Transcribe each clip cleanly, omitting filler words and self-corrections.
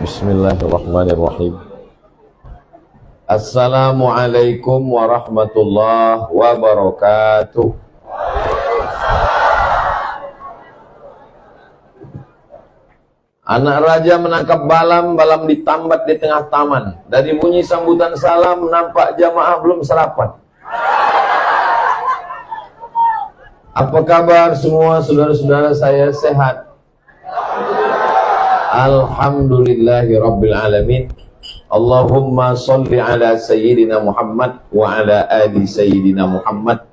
Bismillahirrahmanirrahim. Assalamualaikum warahmatullahi wabarakatuh. Anak raja menangkap balam, balam ditambat di tengah taman. Dari bunyi sambutan salam, nampak jamaah belum sarapan. Apa kabar semua saudara-saudara saya, sehat? Alhamdulillahi Rabbil Alamin. Allahumma salli ala Sayyidina Muhammad wa ala ali Sayyidina Muhammad.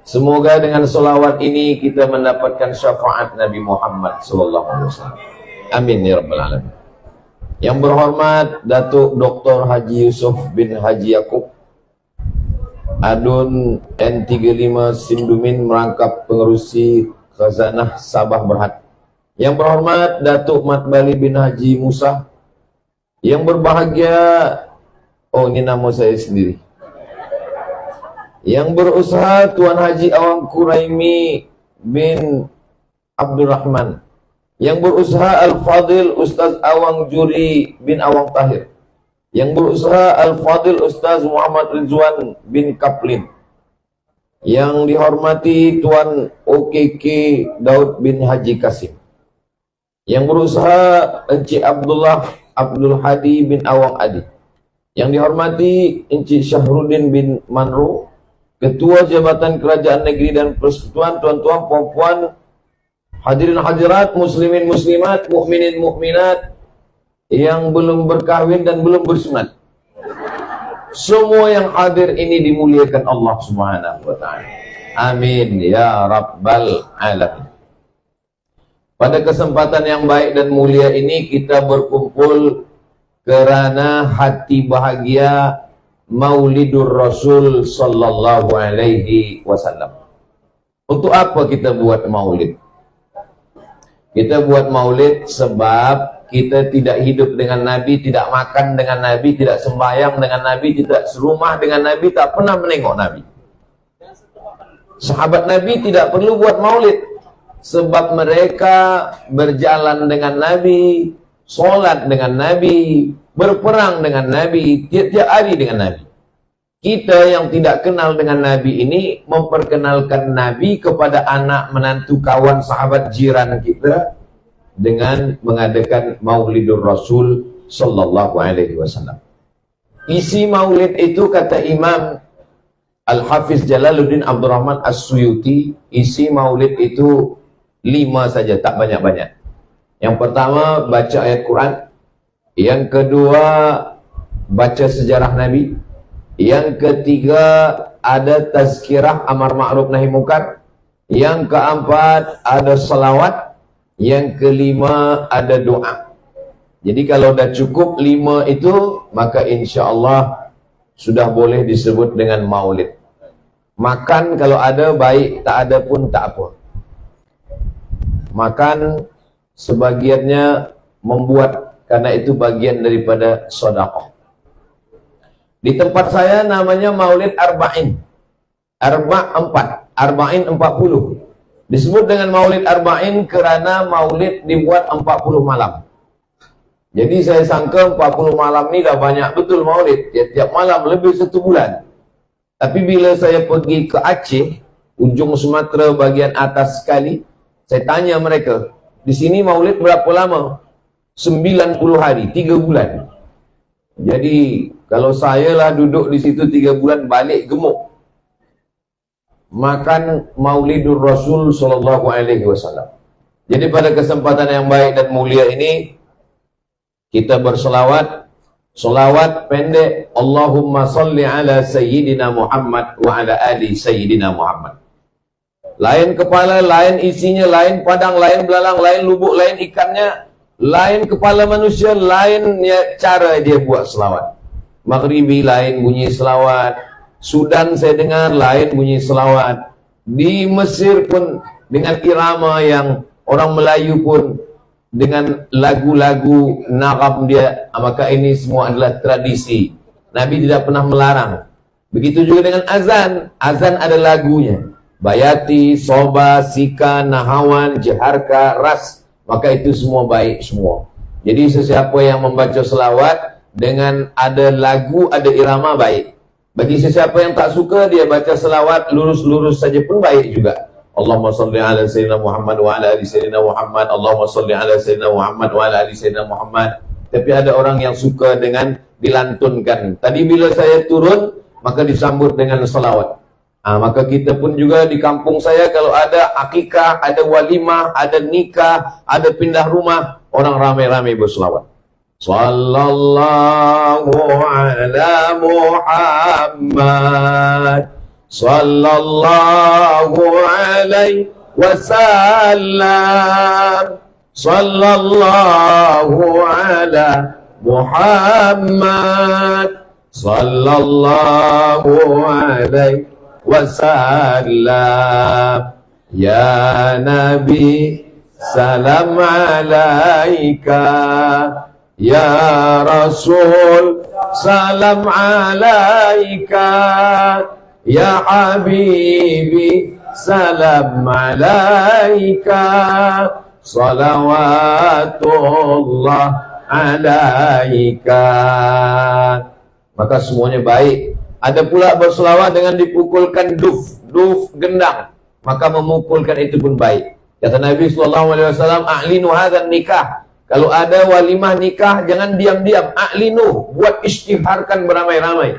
Semoga dengan selawat ini kita mendapatkan syafaat Nabi Muhammad sallallahu alaihi wasallam. Amin ya Rabbal Alamin. Yang berhormat Datuk Dr. Haji Yusuf bin Haji Yaakob, Adun N35 Sindumin, merangkap pengerusi Khazanah Sabah Berhad. Yang berhormat Datuk Mat Bali bin Haji Musa. Yang berbahagia, oh ini nama saya sendiri. Yang berusaha Tuan Haji Awang Quraimi bin Abdul Rahman. Yang berusaha Al-Fadil Ustaz Awang Juri bin Awang Tahir. Yang berusaha Al-Fadil Ustaz Muhammad Rizwan bin Kaplin. Yang dihormati Tuan OKK Daud bin Haji Kasim. Yang berusaha Encik Abdullah Abdul Hadi bin Awang Adi. Yang dihormati Encik Syahrudin bin Manru, Ketua Jabatan Kerajaan Negeri dan Persekutuan, tuan-tuan, puan-puan, hadirin hadirat, muslimin muslimat, mukminin mukminat yang belum berkahwin dan belum bersunat. Semua yang hadir ini dimuliakan Allah Subhanahu wa taala. Amin ya rabbal alamin. Pada kesempatan yang baik dan mulia ini kita berkumpul kerana hati bahagia Maulidur Rasul sallallahu alaihi wasallam. Untuk apa kita buat maulid? Kita buat maulid sebab kita tidak hidup dengan Nabi, tidak makan dengan Nabi, tidak sembahyang dengan Nabi, tidak serumah dengan Nabi, tak pernah menengok Nabi. Sahabat Nabi tidak perlu buat maulid sebab mereka berjalan dengan Nabi, solat dengan Nabi, berperang dengan Nabi, tiap-tiap hari dengan Nabi. Kita yang tidak kenal dengan Nabi ini memperkenalkan Nabi kepada anak, menantu, kawan, sahabat, jiran kita dengan mengadakan Maulidur Rasul sallallahu alaihi wasallam. Isi maulid itu, kata Imam Al-Hafiz Jalaluddin Abdurrahman As-Suyuti, isi maulid itu 5 saja, tak banyak-banyak. Yang pertama, baca ayat Quran. Yang kedua, baca sejarah Nabi. Yang ketiga, ada tazkirah amar ma'ruf nahi munkar. Yang keempat, ada salawat. Yang kelima, ada doa. Jadi kalau dah cukup 5 itu, maka insya Allah sudah boleh disebut dengan maulid. Makan kalau ada baik, tak ada pun tak apa. Makan sebagiannya membuat, karena itu bagian daripada sedekah. Di tempat saya namanya Maulid Arba'in. Arba'in 40. Disebut dengan Maulid Arba'in kerana Maulid dibuat 40 malam. Jadi saya sangka 40 malam ni dah banyak betul Maulid. Tiap malam lebih 1 bulan. Tapi bila saya pergi ke Aceh, ujung Sumatera bagian atas sekali, saya tanya mereka, di sini maulid berapa lama? 90 hari, 3 bulan. Jadi, kalau saya lah duduk di situ 3 bulan, balik gemuk. Makan Maulidur Rasul sallallahu alaihi wasallam. Jadi pada kesempatan yang baik dan mulia ini, kita berselawat. Selawat pendek, Allahumma salli ala Sayyidina Muhammad wa ala ali Sayyidina Muhammad. Lain kepala, lain isinya, lain padang, lain belalang, lain lubuk, lain ikannya, lain kepala manusia, lain cara dia buat selawat. Maghribi lain bunyi selawat, Sudan saya dengar lain bunyi selawat, di Mesir pun dengan irama yang orang Melayu pun dengan lagu-lagu nagam dia. Maka ini semua adalah tradisi. Nabi tidak pernah melarang. Begitu juga dengan azan. Azan ada lagunya. Bayati, Soba, Sika, Nahawan, Jaharka, Ras. Maka itu semua baik semua. Jadi sesiapa yang membaca selawat dengan ada lagu, ada irama, baik. Bagi sesiapa yang tak suka, dia baca selawat lurus-lurus saja pun baik juga. Allahumma salli ala Sayyidina Muhammad wa ala ali Sayyidina Muhammad. Allahumma salli ala Sayyidina Muhammad wa ala ali Sayyidina Muhammad. Tapi ada orang yang suka dengan dilantunkan. Tadi bila saya turun, maka disambut dengan selawat. Maka kita pun juga di kampung saya, kalau ada akikah, ada walimah, ada nikah, ada pindah rumah, orang ramai-ramai berselawat. Sallallahu ala Muhammad, sallallahu alaihi wasallam, sallallahu ala Muhammad, sallallahu alaihi wasallam. Ya Nabi, salam alaika. Ya Rasul, salam alaika. Ya Habibi, salam alaika. Salawatullah alaika. Maka semuanya baik. Ada pula berselawat dengan dipukulkan duf gendang, maka memukulkan itu pun baik. Kata Nabi SAW, a'linu hadzal nikah. Kalau ada walimah nikah, jangan diam-diam, a'linu, buat isytiharkan beramai-ramai.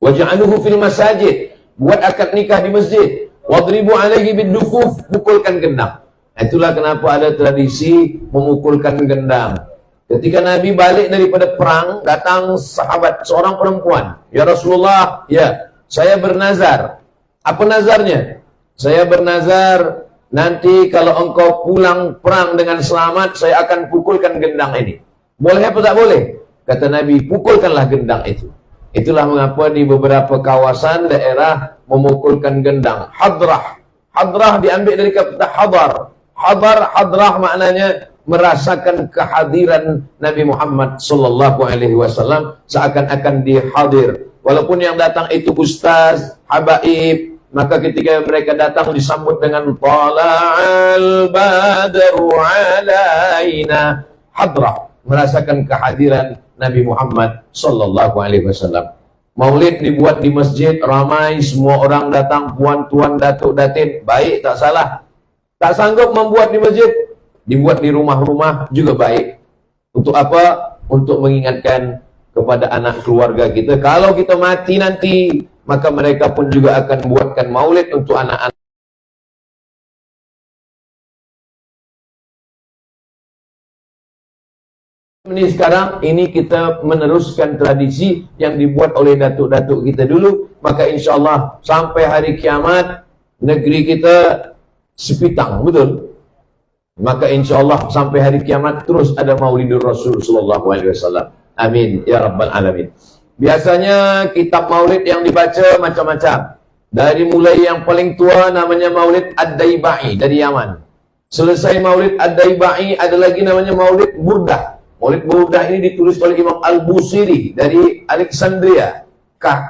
Waj'aluhu fil masajid, buat akad nikah di masjid. Wadribu alaihi bidufuf, pukulkan gendang. Itulah kenapa ada tradisi memukulkan gendang. Ketika Nabi balik daripada perang, datang sahabat, seorang perempuan. Ya Rasulullah, ya, saya bernazar. Apa nazarnya? Saya bernazar, nanti kalau engkau pulang perang dengan selamat, saya akan pukulkan gendang ini. Boleh apa tak boleh? Kata Nabi, pukulkanlah gendang itu. Itulah mengapa di beberapa kawasan daerah memukulkan gendang. Hadrah. Hadrah diambil dari kata hadar. Hadrah maknanya merasakan kehadiran Nabi Muhammad sallallahu alaihi wasallam, seakan-akan dihadir. Walaupun yang datang itu ustaz, habaib, maka ketika mereka datang disambut dengan tala'al badru alaina. Hadrah, merasakan kehadiran Nabi Muhammad sallallahu alaihi wasallam. Maulid dibuat di masjid, ramai, semua orang datang, puan, tuan, datuk, datin, baik, tak salah. Tak sanggup membuat di masjid, dibuat di rumah-rumah juga baik. Untuk apa? Untuk mengingatkan kepada anak keluarga kita, kalau kita mati nanti, maka mereka pun juga akan buatkan maulid untuk anak-anak. Ini sekarang, ini kita meneruskan tradisi yang dibuat oleh datuk-datuk kita dulu. Maka insya Allah sampai hari kiamat, negeri kita sepitang, betul? Maka insya Allah sampai hari kiamat terus ada Maulidur Rasul sallallahu alaihi wasallam. Amin ya rabbal alamin. Biasanya kitab maulid yang dibaca macam-macam. Dari mulai yang paling tua namanya Maulid Ad-Daibai dari Yaman. Selesai Maulid Ad-Daibai ada lagi namanya Maulid Burdah. Maulid Burdah ini ditulis oleh Imam Al-Busiri dari Alexandria,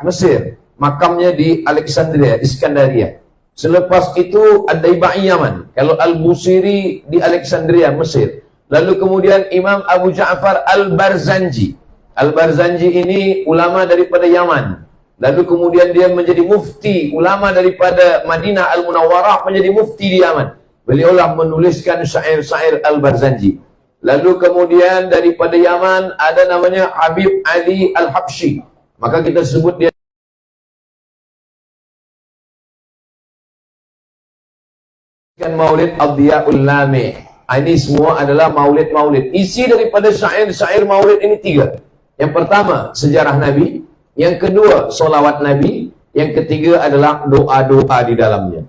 Mesir. Makamnya di Alexandria, Iskandaria. Selepas itu Ad-Daibai Yaman. Kalau Al-Busiri di Alexandria, Mesir. Lalu kemudian Imam Abu Ja'far Al-Barzanji. Al-Barzanji ini ulama daripada Yaman. Lalu kemudian dia menjadi mufti, ulama daripada Madinah Al-Munawwarah menjadi mufti di Yaman. Beliaulah menuliskan syair-syair Al-Barzanji. Lalu kemudian daripada Yaman ada namanya Habib Ali Al-Habsyi. Maka kita sebut dia Maulid Ad-Diya'ul Lami'. Ini semua adalah maulid-maulid. Isi daripada syair-syair maulid ini 3. Yang pertama, sejarah Nabi. Yang kedua, solawat Nabi. Yang ketiga adalah doa-doa di dalamnya.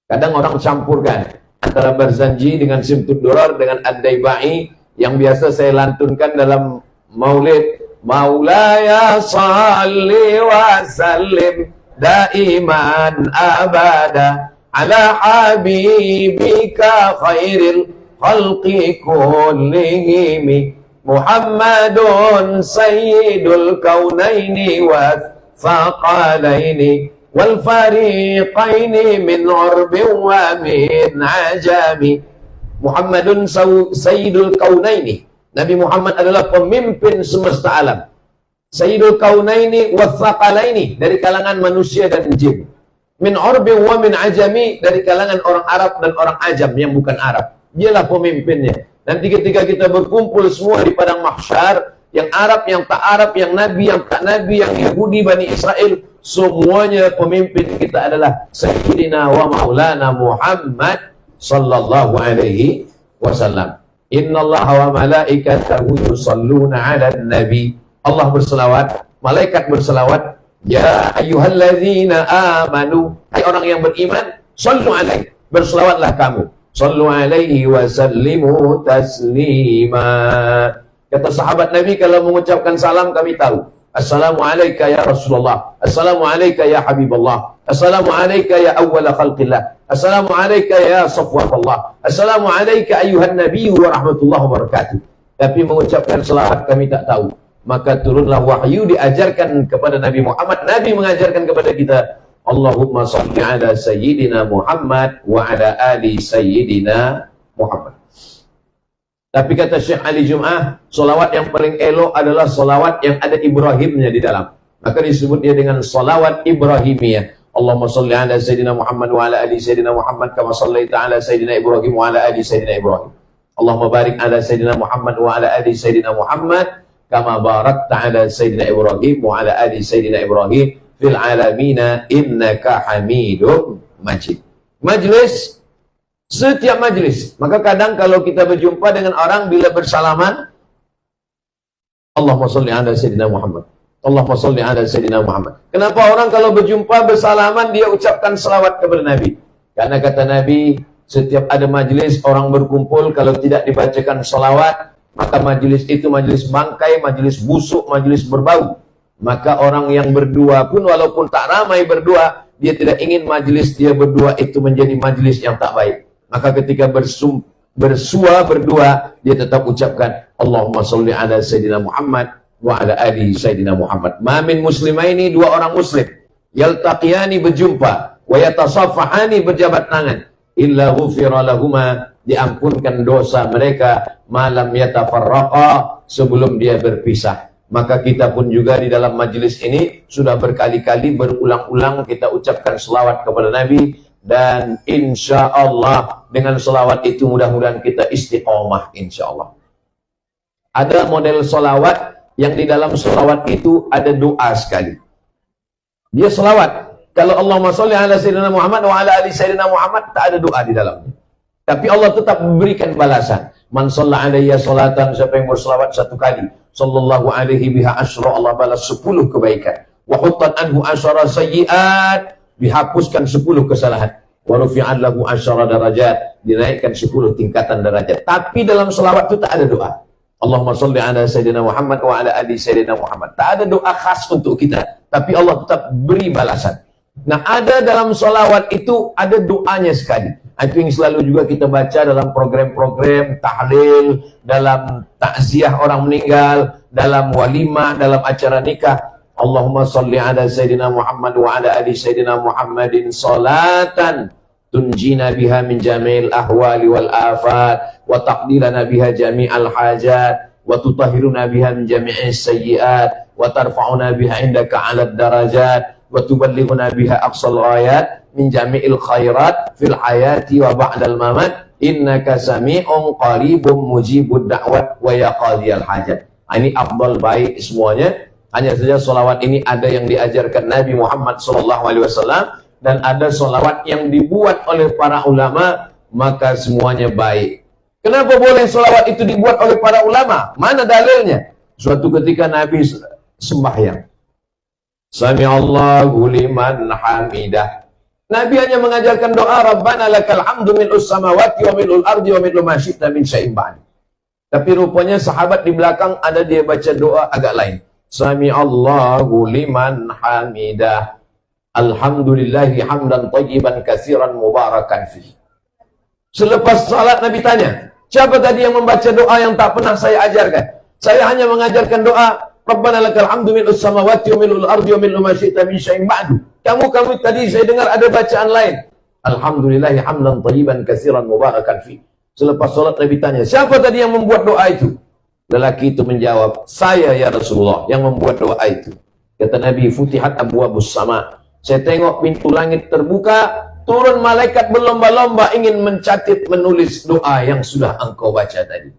Kadang orang campurkan antara Barzanji dengan Simtud Durar dengan Ad-Daibai. Yang biasa saya lantunkan dalam maulid. Maulaya salli wa sallim daiman abada ala habibika khairil khalqi kullihim Muhammadun sayyidul kaunaini wa thaqalaini wal fariqaini min urbin wa min ajami Muhammadun sayyidul kaunaini. Nabi Muhammad adalah pemimpin semesta alam. Sayyidul kaunaini wathaqalaini, dari kalangan manusia dan jin. Min urbin wa min ajami, dari kalangan orang Arab dan orang ajam yang bukan Arab. Dialah pemimpinnya. Nanti ketika kita berkumpul semua di padang mahsyar, yang Arab, yang tak Arab, yang Nabi, yang tak Nabi, yang Yahudi, Bani Israel, semuanya pemimpin kita adalah Sayyidina wa Maulana Muhammad sallallahu alaihi wasallam. Innallaha wa malaikatahu yusalluna 'alan nabi. Allah berselawat, malaikat berselawat. Ya ayyuhalladzina amanu, hai orang yang beriman, sallu alaihi, berselawatlah kamu. Sallu alaihi wa sallimu taslima. Kata sahabat Nabi, kalau mengucapkan salam kami tahu. Assalamu alayka ya Rasulullah, Assalamu alayka ya Habibullah, Assalamu alayka ya awwala khalqillah, Assalamu alayka ya Safwatullah, Assalamu alayka ayuhan Nabi wa rahmatullahi wa barakatuh. Tapi mengucapkan salawat kami tak tahu. Maka turunlah wahyu diajarkan kepada Nabi Muhammad. Nabi mengajarkan kepada kita, Allahumma salli ala Sayyidina Muhammad wa ala ali Sayyidina Muhammad. Tapi kata Syekh Ali Jum'ah, solawat yang paling elok adalah solawat yang ada Ibrahimnya di dalam. Maka disebut dia dengan solawat Ibrahimiyah. Allahumma salli ala Sayyidina Muhammad wa ala ali Sayyidina Muhammad kama sallaita ala Sayyidina Ibrahim wa ala ali Sayyidina Ibrahim. Allahumma barik ala Sayyidina Muhammad wa ala ali Sayyidina Muhammad kama barakta ala Sayyidina Ibrahim wa ala ali Sayyidina Ibrahim fil alamina innaka hamidum majid. Majlis, setiap majlis. Maka kadang kalau kita berjumpa dengan orang, bila bersalaman, Allahumma salli ala Sayyidina Muhammad, Allahumma salli ala Sayyidina Muhammad. Kenapa orang kalau berjumpa bersalaman dia ucapkan selawat kepada Nabi? Karena kata Nabi, setiap ada majlis orang berkumpul, kalau tidak dibacakan selawat, maka majlis itu majlis bangkai, majlis busuk, majlis berbau. Maka orang yang berdua pun walaupun tak ramai berdua, dia tidak ingin majlis dia berdua itu menjadi majlis yang tak baik. Maka ketika bersua berdua, dia tetap ucapkan Allahumma salli ala Sayyidina Muhammad wa ala ali Sayyidina Muhammad. Ma min muslimaini, dua orang muslim, yaltaqiyani, berjumpa, wa yatasafahani, berjabat tangan, illa ghufira lahuma, diampunkan dosa mereka, malam yatafarraqa, sebelum dia berpisah. Maka kita pun juga di dalam majlis ini sudah berkali-kali berulang-ulang kita ucapkan selawat kepada Nabi. Dan insya Allah dengan selawat itu mudah-mudahan kita istiqomah insya Allah. Ada model selawat yang di dalam selawat itu ada doa sekali. Dia selawat, kalau Allahumma sholli ala Sayyidina Muhammad wa ala ali Sayyidina Muhammad, tak ada doa di dalamnya. Tapi Allah tetap memberikan balasan. Man shalla alayya sholatan, siapa yang berselawat satu kali, sallallahu alaihi biha asyra, Allah balas 10 kebaikan. Wa huttat anhu asyara sayyi'at, dihapuskan 10 kesalahan. Wa rufi'an lahu asyara darajat, dinaikkan 10 tingkatan derajat. Tapi dalam selawat itu tak ada doa. Allahumma sholli ala Sayyidina Muhammad wa ala ali Sayyidina Muhammad. Tak ada doa khas untuk kita, tapi Allah tetap beri balasan. Nah, ada dalam selawat itu ada doanya sekali. Itu yang selalu juga kita baca dalam program-program tahlil, dalam takziah orang meninggal, dalam walimah, dalam acara nikah. Allahumma salli ala Sayyidina Muhammad wa ala ali Sayyidina Muhammadin salatan tunjina biha min jami'il ahwali wal afat wa taqdirana biha jami'al hajat wa tutahhiruna biha min jami'is sayyiat wa tarfa'una biha indaka 'alad darajat wa tuballighuna biha aqsal ghayat min jami'il khairat fil hayati wa ba'dal mamat innaka sami'un qaribun mujibud da'wat wa ya qadhiyal hajat. Ini afdal baik semuanya. Hanya saja solawat ini ada yang diajarkan Nabi Muhammad SAW dan ada solawat yang dibuat oleh para ulama, maka semuanya baik. Kenapa boleh solawat itu dibuat oleh para ulama? Mana dalilnya? Suatu ketika Nabi sembahyang, Sami'allahu liman hamidah. Nabi hanya mengajarkan doa, Rabbana lakal hamdu mil'us samawati wa mil'ul ardi wa mil'u ma syi'ta min syai'in ba'd. Tapi rupanya sahabat di belakang ada dia baca doa agak lain. Sami'allahu liman hamidah. Alhamdulillahi hamdan tayyiban katsiran mubarakan fi. Selepas salat Nabi tanya, siapa tadi yang membaca doa yang tak pernah saya ajarkan? Saya hanya mengajarkan doa, Rabbana lakal hamdu mil'us samawati wa mil'ul ardi wa mil'u ma syi'ta min syai'in ba'du. Kamu tadi saya dengar ada bacaan lain. Alhamdulillahi hamdan tayyiban katsiran mubarakan fi. Selepas sholat Nabi tanya, siapa tadi yang membuat doa itu? Lelaki itu menjawab, saya ya Rasulullah yang membuat doa itu. Kata Nabi, futihat abwabus sama. Saya tengok pintu langit terbuka, turun malaikat berlomba-lomba ingin mencatat menulis doa yang sudah engkau baca tadi.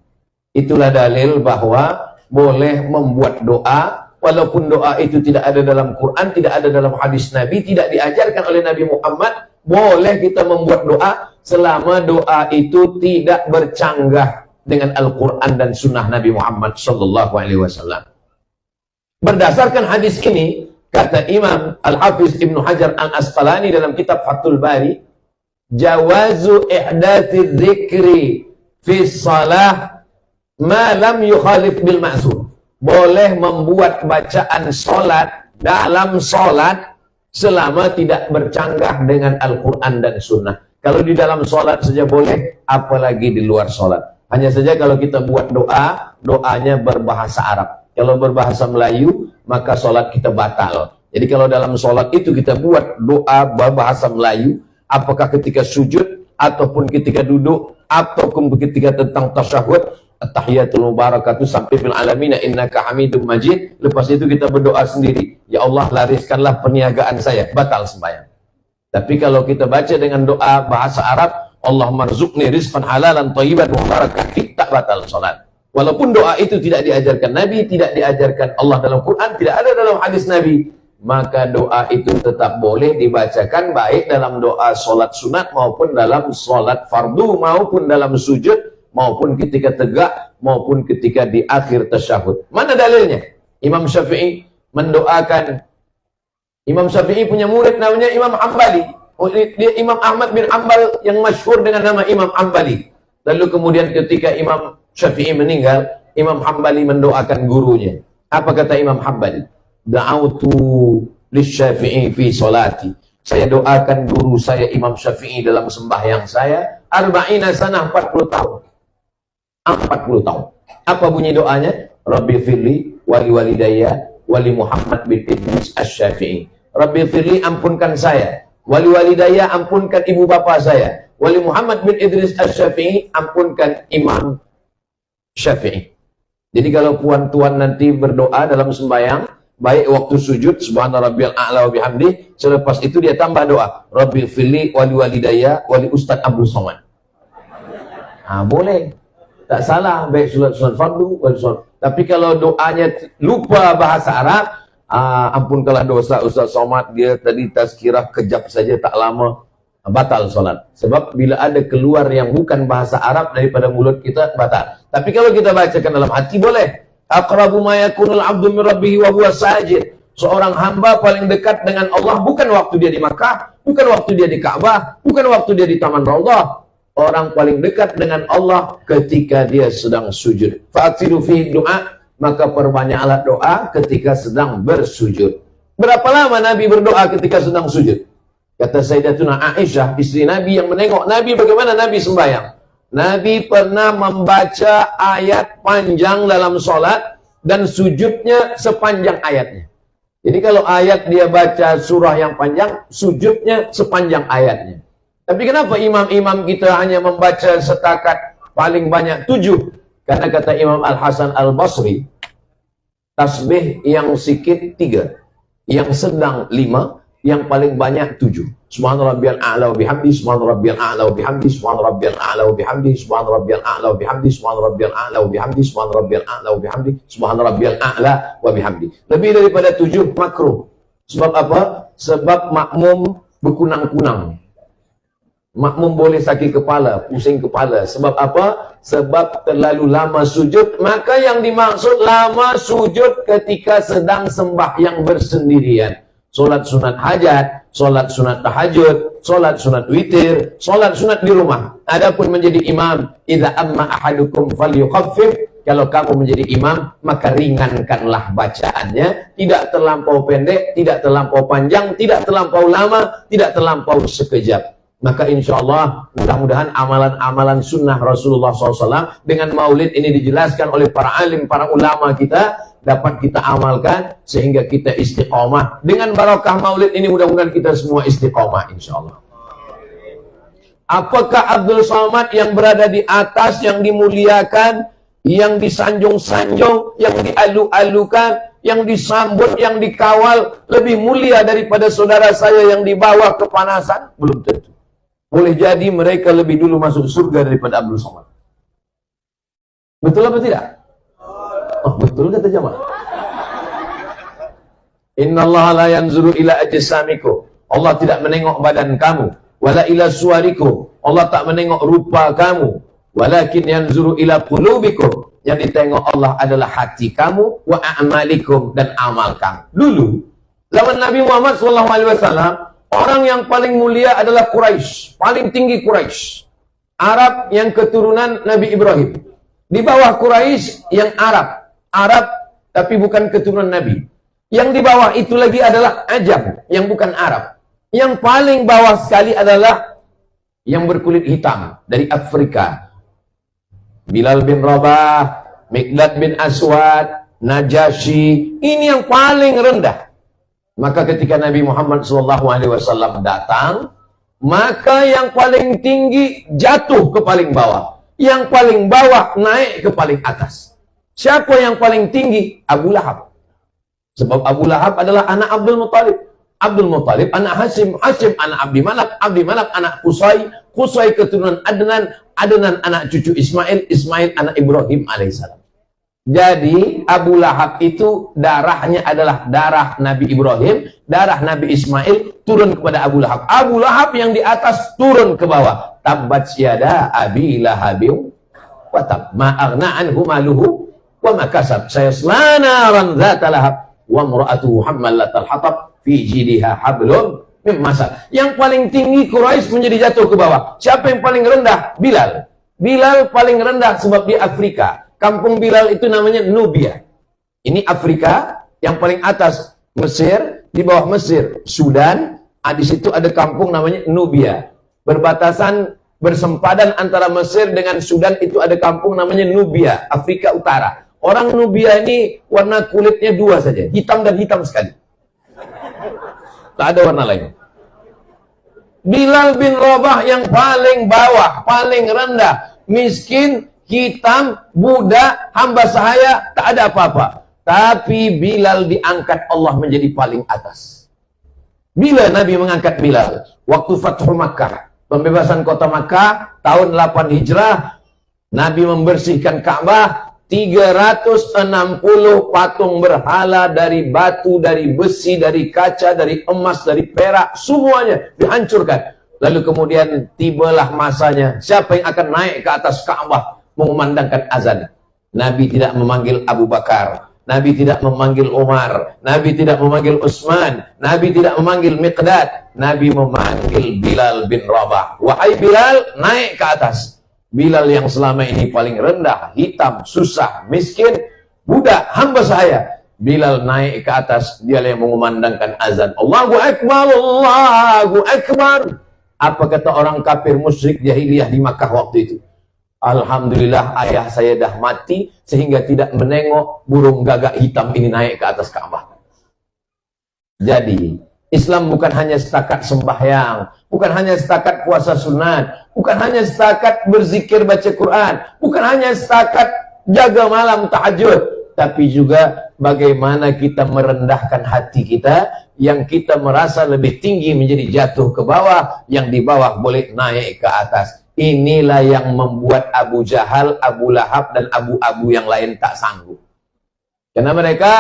Itulah dalil bahwa boleh membuat doa, walaupun doa itu tidak ada dalam Quran, tidak ada dalam hadis Nabi, tidak diajarkan oleh Nabi Muhammad. Boleh kita membuat doa selama doa itu tidak bercanggah dengan Al-Quran dan Sunnah Nabi Muhammad SAW. Berdasarkan hadis ini, kata Imam Al-Hafiz Ibnu Hajar Al-Asqalani dalam kitab Fathul Bari, jawazu ihdathi dzikri fi shalah ma lam yukhalif bil ma'zur. Boleh membuat bacaan salat dalam salat selama tidak bercanggah dengan Al-Quran dan Sunnah. Kalau di dalam salat saja boleh, apalagi di luar salat. Hanya saja kalau kita buat doa, doanya berbahasa Arab. Kalau berbahasa Melayu, maka salat kita batal. Jadi kalau dalam salat itu kita buat doa berbahasa Melayu, apakah ketika sujud, ataupun ketika duduk, ataupun ketika tentang tasyahud, at-tahiyatul mubarakatuh sampai fil alamina innaka hamidum majid. Lepas itu kita berdoa sendiri, ya Allah lariskanlah perniagaan saya, batal sembahyang. Tapi kalau kita baca dengan doa bahasa Arab, Allah marzuqni rizqan halalan thayyiban mubarakan fi, tak batal salat. Walaupun doa itu tidak diajarkan Nabi, tidak diajarkan Allah dalam Quran, tidak ada dalam hadis Nabi, maka doa itu tetap boleh dibacakan, baik dalam doa salat sunat maupun dalam salat fardu, maupun dalam sujud, maupun ketika tegak, maupun ketika di akhir tasyahud. Mana dalilnya? Imam Syafi'i mendoakan. Imam Syafi'i punya murid namanya Imam Hambali. Dia Imam Ahmad bin Hanbal yang masyhur dengan nama Imam Hambali. Lalu kemudian ketika Imam Syafi'i meninggal, Imam Hambali mendoakan gurunya. Apa kata Imam Hambali? Da'autu lisyafi'i fi salati. Saya doakan guru saya Imam Syafi'i dalam sembahyang saya 40 sanah, 40 tahun. 40 tahun. Apa bunyi doanya? Rabbi firli wali walidayya wali Muhammad bin Idris Asy-Syafi'i. Rabbi firli, ampunkan saya. Wali walidayya, ampunkan ibu bapa saya. Wali Muhammad bin Idris Asy-Syafi'i, ampunkan Imam Syafi'i. Jadi kalau puan-tuan nanti berdoa dalam sembahyang, baik waktu sujud subhana rabbiyal a'la wa bihamdi, selepas itu dia tambah doa Rabbi firli wali walidayya wali Ustaz Abdul Somad. Boleh. Tak salah, baik sunat fardu, tapi kalau doanya lupa bahasa Arab, ampunkanlah dosa Ustaz Somad, dia tadi tazkirah kejap saja tak lama, batal solat. Sebab bila ada keluar yang bukan bahasa Arab daripada mulut kita, batal. Tapi kalau kita bacakan dalam hati, boleh. Aqrabu ma yakunul abdu min rabbih wa huwa sajid. Seorang hamba paling dekat dengan Allah bukan waktu dia di Makkah, bukan waktu dia di Ka'bah, bukan waktu dia di Taman Raudhah. Orang paling dekat dengan Allah ketika dia sedang sujud. Fa'aksiru fi doa, maka perbanyaklah doa ketika sedang bersujud. Berapa lama Nabi berdoa ketika sedang sujud? Kata Sayyidatuna Aisyah, istri Nabi yang menengok Nabi bagaimana Nabi sembahyang. Nabi pernah membaca ayat panjang dalam sholat dan sujudnya sepanjang ayatnya. Jadi kalau ayat dia baca surah yang panjang, sujudnya sepanjang ayatnya. Tapi kenapa imam-imam kita hanya membaca setakat paling banyak 7? Karena kata Imam Al-Hasan Al-Basri, tasbih yang sikit 3, yang sedang 5, yang paling banyak 7. Subhana rabbiyal a'la wa bihamdi, subhana rabbiyal a'la wa bihamdi, subhana rabbiyal a'la wa bihamdi, subhana rabbiyal a'la wa bihamdi, subhana rabbiyal a'la wa bihamdi, subhana rabbiyal a'la wa bihamdi, subhana rabbiyal a'la wa bihamdi. Lebih daripada 7 makruh. Sebab apa? Sebab makmum berkunang-kunang. Makmum boleh sakit kepala, pusing kepala. Sebab apa? Sebab terlalu lama sujud. Maka yang dimaksud lama sujud ketika sedang sembahyang bersendirian. Solat sunat hajat, solat sunat tahajud, solat sunat witir, solat sunat di rumah. Adapun menjadi imam, idza amma ahadukum falyukhaffif. Kalau kamu menjadi imam, maka ringankanlah bacaannya. Tidak terlampau pendek, tidak terlampau panjang, tidak terlampau lama, tidak terlampau sekejap. Maka insya Allah mudah-mudahan amalan-amalan sunnah Rasulullah SAW dengan maulid ini dijelaskan oleh para alim, para ulama kita, dapat kita amalkan sehingga kita istiqomah. Dengan barokah maulid ini mudah-mudahan kita semua istiqomah insya Allah. Apakah Abdul Somad yang berada di atas, yang dimuliakan, yang disanjung-sanjung, yang dialu-alukan, yang disambut, yang dikawal lebih mulia daripada saudara saya yang di bawah kepanasan? Belum tentu. Boleh jadi mereka lebih dulu masuk surga daripada Abdul Somad. Betul apa tidak? Oh, betul kata jamaah. Innallaha la yanzuru ila ajsamikum. Allah tidak menengok badan kamu. Wala ila suwarikum. Allah tak menengok rupa kamu. Walakin yanzuru ila qulubikum. Yang ditengok Allah adalah hati kamu, wa a'malikum, dan amal kamu. Dulu zaman Nabi Muhammad SAW, orang yang paling mulia adalah Quraisy, paling tinggi Quraisy. Arab yang keturunan Nabi Ibrahim. Di bawah Quraisy yang Arab. Arab tapi bukan keturunan Nabi. Yang di bawah itu lagi adalah Ajam yang bukan Arab. Yang paling bawah sekali adalah yang berkulit hitam dari Afrika. Bilal bin Rabah, Miqdad bin Aswad, Najasyi, ini yang paling rendah. Maka ketika Nabi Muhammad SAW datang, maka yang paling tinggi jatuh ke paling bawah, yang paling bawah naik ke paling atas. Siapa yang paling tinggi? Abu Lahab. Sebab Abu Lahab adalah anak Abdul Muttalib. Abdul Muttalib anak Hashim, Hashim anak Abdi Manaf, Abdi Manaf anak Qusay, Qusay keturunan Adnan, Adnan anak cucu Ismail, Ismail anak Ibrahim alaihissalam. Jadi Abu Lahab itu darahnya adalah darah Nabi Ibrahim, darah Nabi Ismail turun kepada Abu Lahab. Abu Lahab yang di atas turun ke bawah. Tabbat syada Abi Lahabin wa tab, ma aghna anhu maluhu wa ma kasab, sayasla naran dzata lahab wa imra'atuhu hammalatal hatab fi jidha hablum min masad. Yang paling tinggi Quraisy menjadi jatuh ke bawah. Siapa yang paling rendah? Bilal. Bilal paling rendah sebab di Afrika. Kampung Bilal itu namanya Nubia. Ini Afrika, yang paling atas Mesir, di bawah Mesir Sudan, di situ ada kampung namanya Nubia. Berbatasan, bersempadan antara Mesir dengan Sudan itu ada kampung namanya Nubia, Afrika Utara. Orang Nubia ini warna kulitnya dua saja, hitam dan hitam sekali. Tak ada warna lain. Bilal bin Rabah yang paling bawah, paling rendah, miskin, hitam, budak, hamba sahaya, tak ada apa-apa. Tapi Bilal diangkat Allah menjadi paling atas. Bila Nabi mengangkat Bilal? Waktu Fathu Makkah, pembebasan kota Makkah, tahun 8 Hijrah, Nabi membersihkan Ka'bah. 360 patung berhala dari batu, dari besi, dari kaca, dari emas, dari perak, semuanya dihancurkan. Lalu kemudian tibalah masanya, siapa yang akan naik ke atas Ka'bah mengumandangkan azan. Nabi tidak memanggil Abu Bakar, Nabi tidak memanggil Umar, Nabi tidak memanggil Utsman, Nabi tidak memanggil Miqdad, Nabi memanggil Bilal bin Rabah. Wahai Bilal, naik ke atas. Bilal yang selama ini paling rendah, hitam, susah, miskin, budak, hamba saya. Bilal naik ke atas, dia yang mengumandangkan azan. Allahu Akbar, Allahu Akbar. Apa kata orang kafir musyrik jahiliyah di Makkah waktu itu? Alhamdulillah ayah saya dah mati, sehingga tidak menengok burung gagak hitam ini naik ke atas Ka'bah. Jadi Islam bukan hanya setakat sembahyang, bukan hanya setakat puasa sunat, bukan hanya setakat berzikir baca Quran, bukan hanya setakat jaga malam tahajud, tapi juga bagaimana kita merendahkan hati kita, yang kita merasa lebih tinggi menjadi jatuh ke bawah, yang di bawah boleh naik ke atas. Inilah yang membuat Abu Jahal, Abu Lahab, dan Abu-Abu yang lain tak sanggup. Karena mereka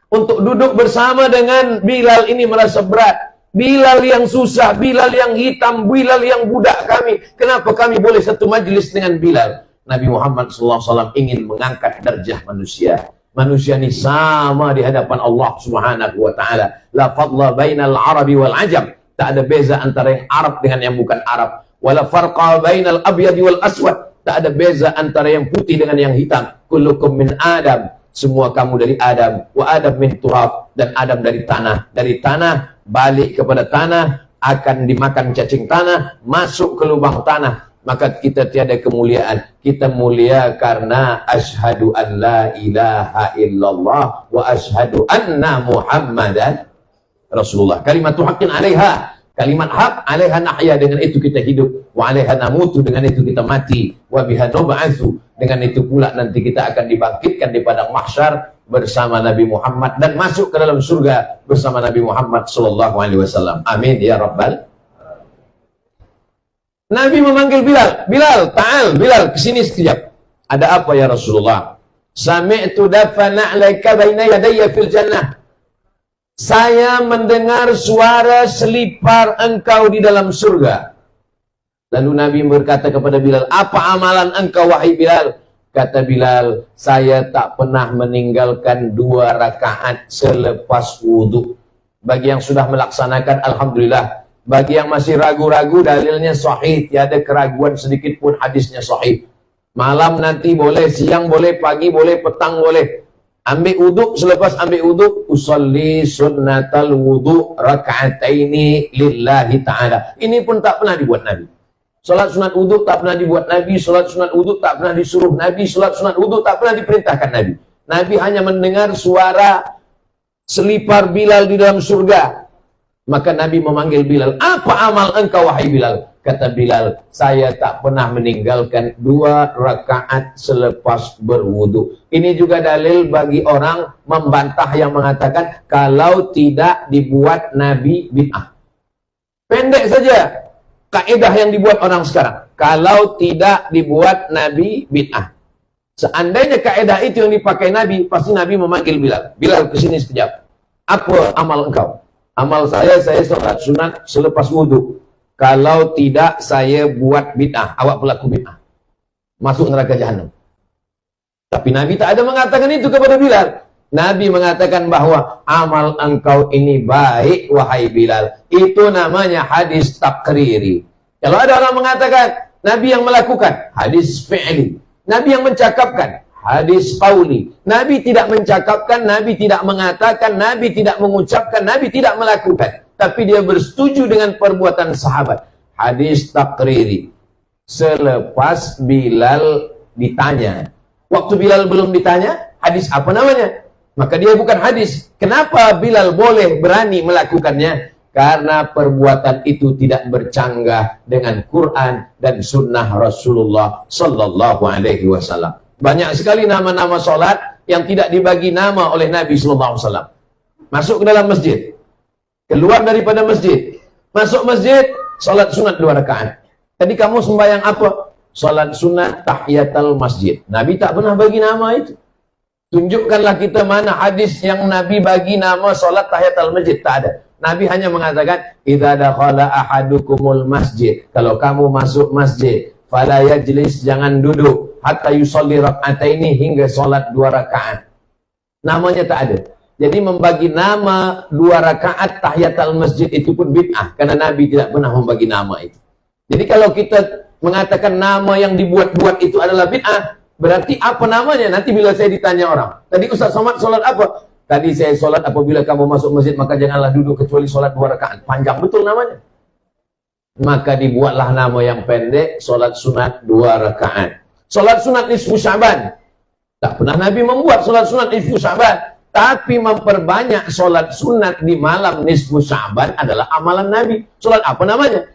untuk duduk bersama dengan Bilal ini merasa berat. Bilal yang susah, Bilal yang hitam, Bilal yang budak kami. Kenapa kami boleh satu majlis dengan Bilal? Nabi Muhammad SAW ingin mengangkat darjah manusia. Manusia ini sama di hadapan Allah Subhanahu wa taala. La fadla bainal Arabi wal Ajam. Tak ada beza antara yang Arab dengan yang bukan Arab. Wala farqa bainal abyadi wal aswad. Tak ada beza antara yang putih dengan yang hitam. Kullukum min Adam. Semua kamu dari Adam. Wa Adam min turab. Dan Adam dari tanah. Dari tanah balik kepada tanah, akan dimakan cacing tanah, masuk ke lubang tanah. Maka kita tiada kemuliaan. Kita mulia karena asyhadu an la ilaha illallah wa asyhadu anna Muhammadan Rasulullah. Kalimatu haqqin alaiha. Kalimat hak, alaiha nahya, dengan itu kita hidup, wa alaiha namutu, dengan itu kita mati, wa biha nub'atsu, dengan itu pula nanti kita akan dibangkitkan di padang mahsyar bersama Nabi Muhammad dan masuk ke dalam surga bersama Nabi Muhammad sallallahu alaihi wasallam. Amin ya rabbal. Nabi memanggil Bilal, Bilal, ta'al, Bilal, kesini sekejap. Ada apa ya Rasulullah? Sami'tu dafana 'alaika baina yadayya fil jannah. Saya mendengar suara selipar engkau di dalam surga. Lalu Nabi berkata kepada Bilal, apa amalan engkau wahai Bilal? Kata Bilal, saya tak pernah meninggalkan 2 rakaat selepas wudhu. Bagi yang sudah melaksanakan, alhamdulillah. Bagi yang masih ragu-ragu, dalilnya sahih, tiada keraguan sedikit pun, hadisnya sahih. Malam nanti boleh, siang boleh, pagi boleh, petang boleh. Ambil wudhu, selepas ambil wudhu, usalli sunnatal wudhu raka'ataini lillahi ta'ala. Ini pun tak pernah dibuat Nabi. Salat sunat wudhu tak pernah dibuat Nabi. Salat sunat wudhu tak pernah disuruh Nabi. Salat sunat wudhu tak pernah diperintahkan Nabi. Nabi hanya mendengar suara selipar Bilal di dalam surga. Maka Nabi memanggil Bilal, apa amal engkau wahai Bilal? Kata Bilal, saya tak pernah meninggalkan 2 rakaat selepas berwudu. Ini juga dalil bagi orang membantah yang mengatakan kalau tidak dibuat Nabi bid'ah. Pendek saja kaidah yang dibuat orang sekarang. Kalau tidak dibuat Nabi bid'ah. Seandainya kaidah itu yang dipakai Nabi, pasti Nabi memanggil Bilal. Bilal kesini sekejap. Apa amal engkau? Amal saya sholat sunat selepas wudu. Kalau tidak, saya buat bid'ah. Awak pelaku bid'ah. Masuk neraka jahanam. Tapi Nabi tak ada mengatakan itu kepada Bilal. Nabi mengatakan bahwa amal engkau ini baik, wahai Bilal. Itu namanya hadis takriri. Kalau ada orang mengatakan, Nabi yang melakukan, hadis fi'li. Nabi yang mencakapkan, hadis qauli. Nabi tidak mencakapkan, Nabi tidak mengatakan, Nabi tidak mengucapkan, Nabi tidak melakukan. Tapi dia bersetuju dengan perbuatan sahabat. Hadis takriri. Selepas Bilal ditanya. Waktu Bilal belum ditanya, hadis apa namanya? Maka dia bukan hadis. Kenapa Bilal boleh berani melakukannya? Karena perbuatan itu tidak bercanggah dengan Quran dan sunnah Rasulullah sallallahu alaihi wasallam. Banyak sekali nama-nama solat yang tidak dibagi nama oleh Nabi sallallahu alaihi wasallam. Masuk ke dalam masjid, keluar daripada masjid, masuk masjid, salat sunat 2 rakaat. Tadi kamu sembahyang apa? Salat sunat tahiyatul masjid. Nabi tak pernah bagi nama itu. Tunjukkanlah kita mana hadis yang Nabi bagi nama salat tahiyatul masjid. Tak ada. Nabi hanya mengatakan, idza dakhala ahadukumul masjid. Kalau kamu masuk masjid, fala yajlis, jangan duduk, hatta yusalli rak'ataini, hingga salat 2 rakaat. Namanya tak ada. Jadi membagi nama 2 rakaat tahiyatul masjid itu pun bid'ah, karena Nabi tidak pernah membagi nama itu. Jadi kalau kita mengatakan nama yang dibuat-buat itu adalah bid'ah, berarti apa namanya? Nanti bila saya ditanya orang, tadi Ustaz Somad sholat apa? Tadi saya sholat apabila kamu masuk masjid maka janganlah duduk kecuali sholat 2 rakaat. Panjang betul namanya. Maka dibuatlah nama yang pendek, sholat sunat 2 rakaat. Sholat sunat nisfu Sya'ban. Tak pernah Nabi membuat sholat sunat nisfu Sya'ban. Tapi memperbanyak sholat sunat di malam nisfu Sya'ban adalah amalan Nabi. Sholat apa namanya?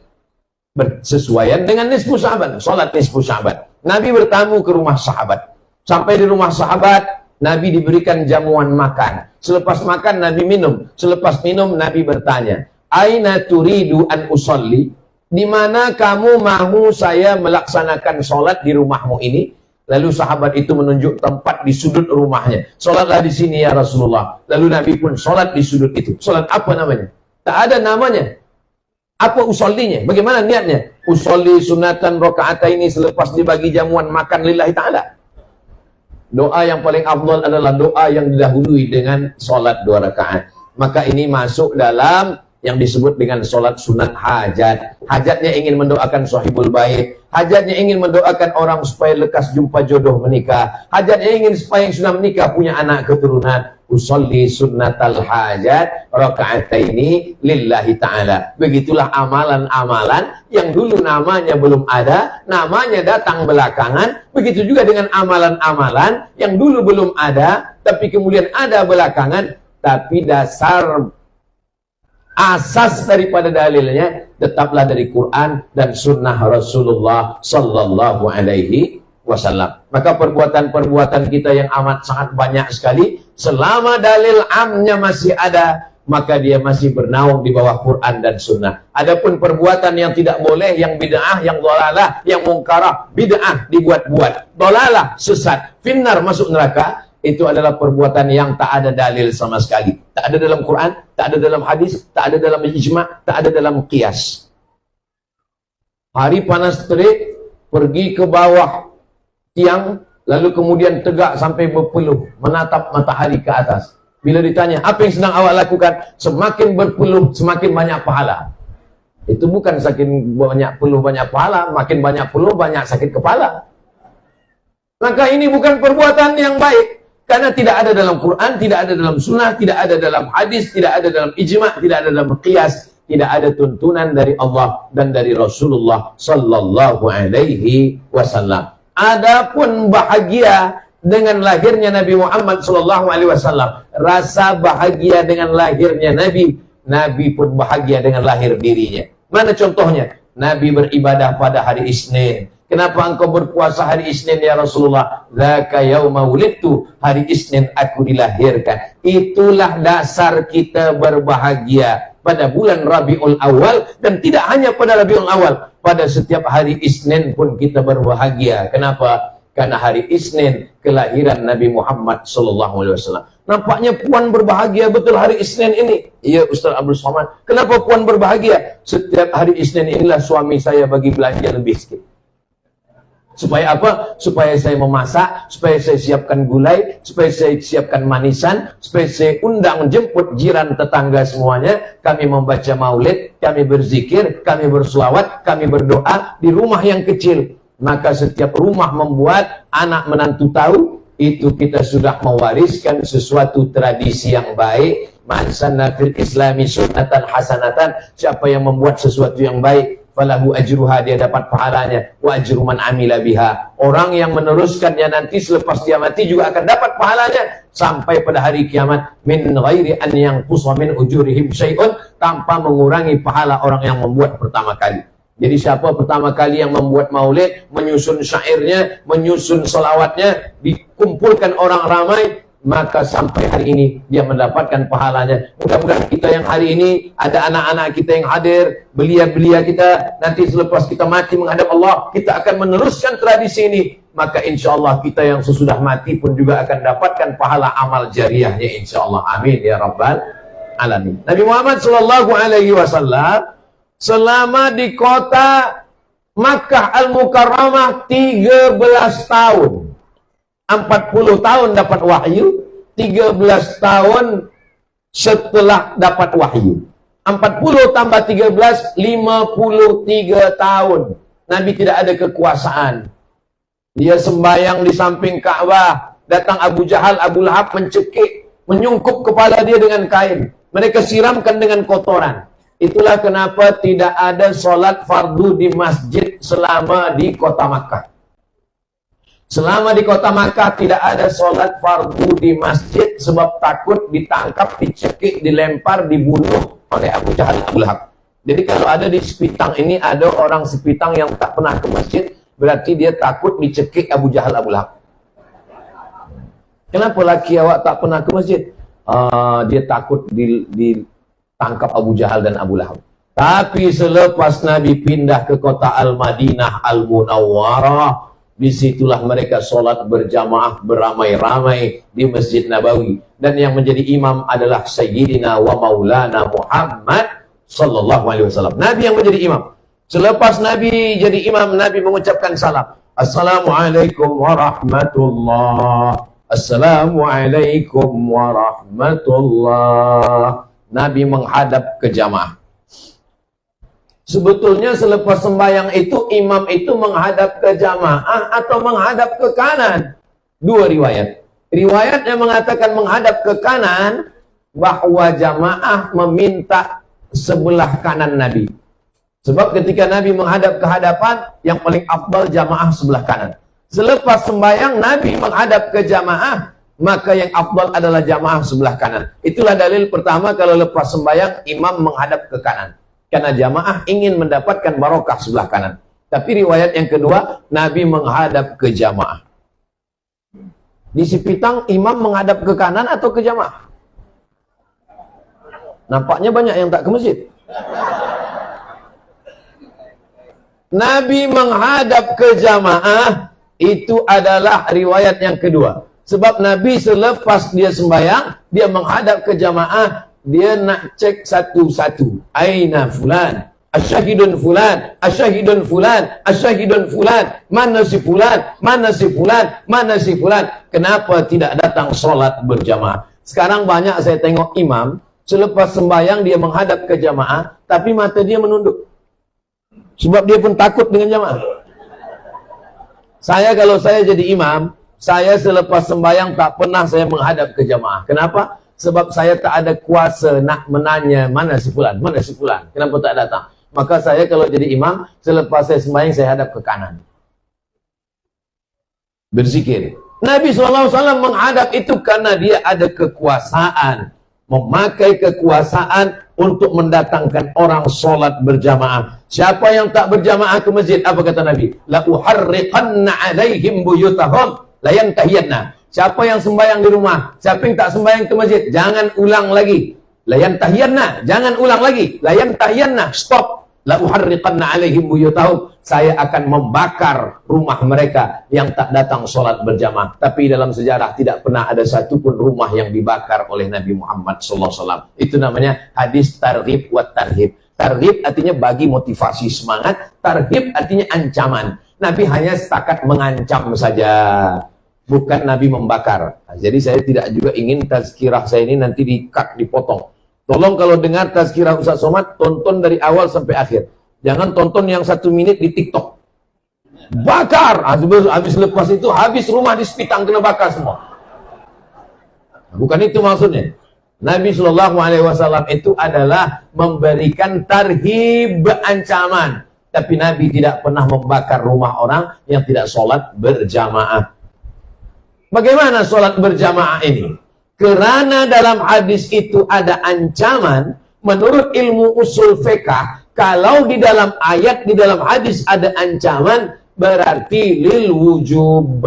Bersesuaian dengan nisfu Sya'ban. Sholat nisfu Sya'ban. Nabi bertamu ke rumah sahabat. Sampai di rumah sahabat, Nabi diberikan jamuan makan. Selepas makan, Nabi minum. Selepas minum, Nabi bertanya, aina turidu an usolli? Di mana kamu mahu saya melaksanakan sholat di rumahmu ini? Lalu sahabat itu menunjuk tempat di sudut rumahnya. Sholatlah di sini ya Rasulullah. Lalu Nabi pun sholat di sudut itu. Sholat apa namanya? Tak ada namanya. Apa usollinya? Bagaimana niatnya? Usolli sunatan rakaataini, selepas dibagi jamuan makan lillahi ta'ala. Doa yang paling afdal adalah doa yang didahului dengan sholat 2 rakaat. Maka ini masuk dalam yang disebut dengan sholat sunat hajat. Hajatnya ingin mendoakan sahibul bait. Hajatnya ingin mendoakan orang supaya lekas jumpa jodoh menikah. Hajatnya ingin supaya yang sudah menikah punya anak keturunan. Usolli sunnatal hajat raka'ataini lillahi ta'ala. Begitulah amalan-amalan yang dulu namanya belum ada, namanya datang belakangan. Begitu juga dengan amalan-amalan yang dulu belum ada, tapi kemudian ada belakangan. Tapi dasar asas daripada dalilnya tetaplah dari Quran dan sunnah Rasulullah sallallahu alaihi wasallam. Maka perbuatan-perbuatan kita yang amat sangat banyak sekali, selama dalil amnya masih ada, maka dia masih bernaung di bawah Quran dan sunnah. Adapun perbuatan yang tidak boleh, yang bid'ah, yang dhalalah, yang mungkarah, bid'ah dibuat-buat, dhalalah sesat, finnar masuk neraka, itu adalah perbuatan yang tak ada dalil sama sekali. Tak ada dalam Quran, tak ada dalam hadis, tak ada dalam ijma', tak ada dalam qiyas. Hari panas terik, pergi ke bawah tiang, lalu kemudian tegak sampai berpeluh, menatap matahari ke atas. Bila ditanya, apa yang sedang awak lakukan? Semakin berpeluh, semakin banyak pahala. Itu bukan semakin banyak peluh, banyak pahala. Makin banyak peluh, banyak sakit kepala. Maka ini bukan perbuatan yang baik. Karena tidak ada dalam Quran, tidak ada dalam sunnah, tidak ada dalam hadis, tidak ada dalam ijma', tidak ada dalam qiyas. Tidak ada tuntunan dari Allah dan dari Rasulullah sallallahu alaihi wasallam. Adapun bahagia dengan lahirnya Nabi Muhammad sallallahu alaihi wasallam, rasa bahagia dengan lahirnya Nabi, Nabi pun bahagia dengan lahir dirinya. Mana contohnya? Nabi beribadah pada hari Isnin. Kenapa engkau berpuasa hari Isnin ya Rasulullah? Dzaka yauma wulidtu, hari Isnin aku dilahirkan. Itulah dasar kita berbahagia pada bulan Rabiul Awal, dan tidak hanya pada Rabiul Awal, pada setiap hari Isnin pun kita berbahagia. Kenapa? Karena hari Isnin kelahiran Nabi Muhammad SAW. Nampaknya puan berbahagia betul hari Isnin ini. Iya Ustaz Abdul Somad. Kenapa puan berbahagia? Setiap hari Isnin inilah suami saya bagi belanja lebih sikit. Supaya apa? Supaya saya memasak, supaya saya siapkan gulai, supaya saya siapkan manisan, supaya saya undang jemput jiran tetangga semuanya. Kami membaca maulid, kami berzikir, kami berselawat, kami berdoa di rumah yang kecil. Maka setiap rumah membuat, anak menantu tahu, itu kita sudah mewariskan sesuatu tradisi yang baik. Man sanna fil islami sunnatan hasanatan, siapa yang membuat sesuatu yang baik, falahu ajruha, dia dapat pahalanya, wa ajru man amila biha, orang yang meneruskannya nanti selepas dia mati juga akan dapat pahalanya sampai pada hari kiamat, min ghairi an yanqusa min ujurihim syai'un, tanpa mengurangi pahala orang yang membuat pertama kali. Jadi siapa pertama kali yang membuat maulid, menyusun syairnya, menyusun selawatnya, dikumpulkan orang ramai, maka sampai hari ini dia mendapatkan pahalanya. Mudah-mudahan kita yang hari ini ada anak-anak kita yang hadir, belia-belia kita, nanti selepas kita mati menghadap Allah, kita akan meneruskan tradisi ini. Maka insya Allah kita yang sesudah mati pun juga akan dapatkan pahala amal jariahnya insya Allah. Amin ya rabbal alamin. Nabi Muhammad sallallahu alaihi wasallam selama di kota Makkah Al-Mukarramah 13 tahun. 40 tahun dapat wahyu, 13 tahun setelah dapat wahyu. 40 tambah 13, 53 tahun. Nabi tidak ada kekuasaan. Dia sembahyang di samping Ka'bah. Datang Abu Jahal, Abu Lahab mencekik, menyungkup kepala dia dengan kain. Mereka siramkan dengan kotoran. Itulah kenapa tidak ada sholat fardu di masjid selama di kota Makkah. Selama di kota Makkah tidak ada sholat fardu di masjid, sebab takut ditangkap, dicekik, dilempar, dibunuh oleh Abu Jahal, Abu Lahab. Jadi kalau ada di Sepitang ini ada orang Sepitang yang tak pernah ke masjid, berarti dia takut dicekik Abu Jahal, Abu Lahab. Kenapa laki awak tak pernah ke masjid? Dia takut ditangkap Abu Jahal dan Abu Lahab. Tapi selepas Nabi pindah ke kota Al-Madinah Al-Munawwarah, disitulah mereka sholat berjamaah beramai-ramai di Masjid Nabawi, dan yang menjadi imam adalah Sayyidina wa Maulana Muhammad sallallahu alaihi wasallam. Nabi yang menjadi imam. Selepas Nabi jadi imam, Nabi mengucapkan salam. Assalamualaikum warahmatullah. Assalamualaikum warahmatullah. Nabi menghadap ke jamaah. Sebetulnya selepas sembahyang itu, imam itu menghadap ke jamaah atau menghadap ke kanan. Dua riwayat. Riwayat yang mengatakan menghadap ke kanan, bahwa jamaah meminta sebelah kanan Nabi. Sebab ketika Nabi menghadap ke hadapan, yang paling afdal jamaah sebelah kanan. Selepas sembahyang, Nabi menghadap ke jamaah, maka yang afdal adalah jamaah sebelah kanan. Itulah dalil pertama kalau lepas sembahyang imam menghadap ke kanan. Karena jamaah ingin mendapatkan barokah sebelah kanan. Tapi riwayat yang kedua, Nabi menghadap ke jamaah. Di Sipitang imam menghadap ke kanan atau ke jamaah? Nampaknya banyak yang tak ke masjid. Nabi menghadap ke jamaah, itu adalah riwayat yang kedua. Sebab Nabi selepas dia sembahyang, dia menghadap ke jamaah, dia nak cek satu-satu. Aina fulan, asyahidun fulan, asyahidun fulan, asyahidun fulan, mana si fulan, mana si fulan, mana si fulan. Kenapa tidak datang sholat berjamaah? Sekarang banyak saya tengok imam, selepas sembahyang dia menghadap ke jamaah, tapi mata dia menunduk. Sebab dia pun takut dengan jamaah. Kalau saya jadi imam, saya selepas sembahyang tak pernah saya menghadap ke jamaah. Kenapa? Sebab saya tak ada kuasa nak menanya mana si fulan, mana si fulan. Kenapa tak datang? Maka saya kalau jadi imam, selepas saya sembahyang saya hadap ke kanan. Berzikir. Nabi SAW menghadap itu karena dia ada kekuasaan. Memakai kekuasaan untuk mendatangkan orang sholat berjamaah. Siapa yang tak berjamaah ke masjid, apa kata Nabi? La uharriqanna alaihim buyutahum la yantahiyanna. Siapa yang sembahyang di rumah, siapa yang tak sembahyang ke masjid, jangan ulang lagi. La yantahiyanna, jangan ulang lagi. La yantahiyanna, stop. La uharriqanna alaihim buyutahum. Saya akan membakar rumah mereka yang tak datang sholat berjamaah. Tapi dalam sejarah tidak pernah ada satupun rumah yang dibakar oleh Nabi Muhammad SAW. Itu namanya hadis targhib wa tarhib. Targhib artinya bagi motivasi semangat, tarhib artinya ancaman. Nabi hanya setakat mengancam saja, bukan Nabi membakar. Nah, jadi saya tidak juga ingin tazkirah saya ini nanti di-cut, dipotong. Tolong kalau dengar tazkirah Ustaz Somad, tonton dari awal sampai akhir. Jangan tonton yang 1 menit di TikTok. Bakar! Habis lepas itu, habis rumah di Sipitang kena bakar semua. Bukan itu maksudnya. Nabi SAW itu adalah memberikan tarhib, ancaman. Tapi Nabi tidak pernah membakar rumah orang yang tidak sholat berjamaah. Bagaimana sholat berjamaah ini? Karena dalam hadis itu ada ancaman, menurut ilmu usul fiqh, kalau di dalam ayat, di dalam hadis ada ancaman, berarti lil wujub.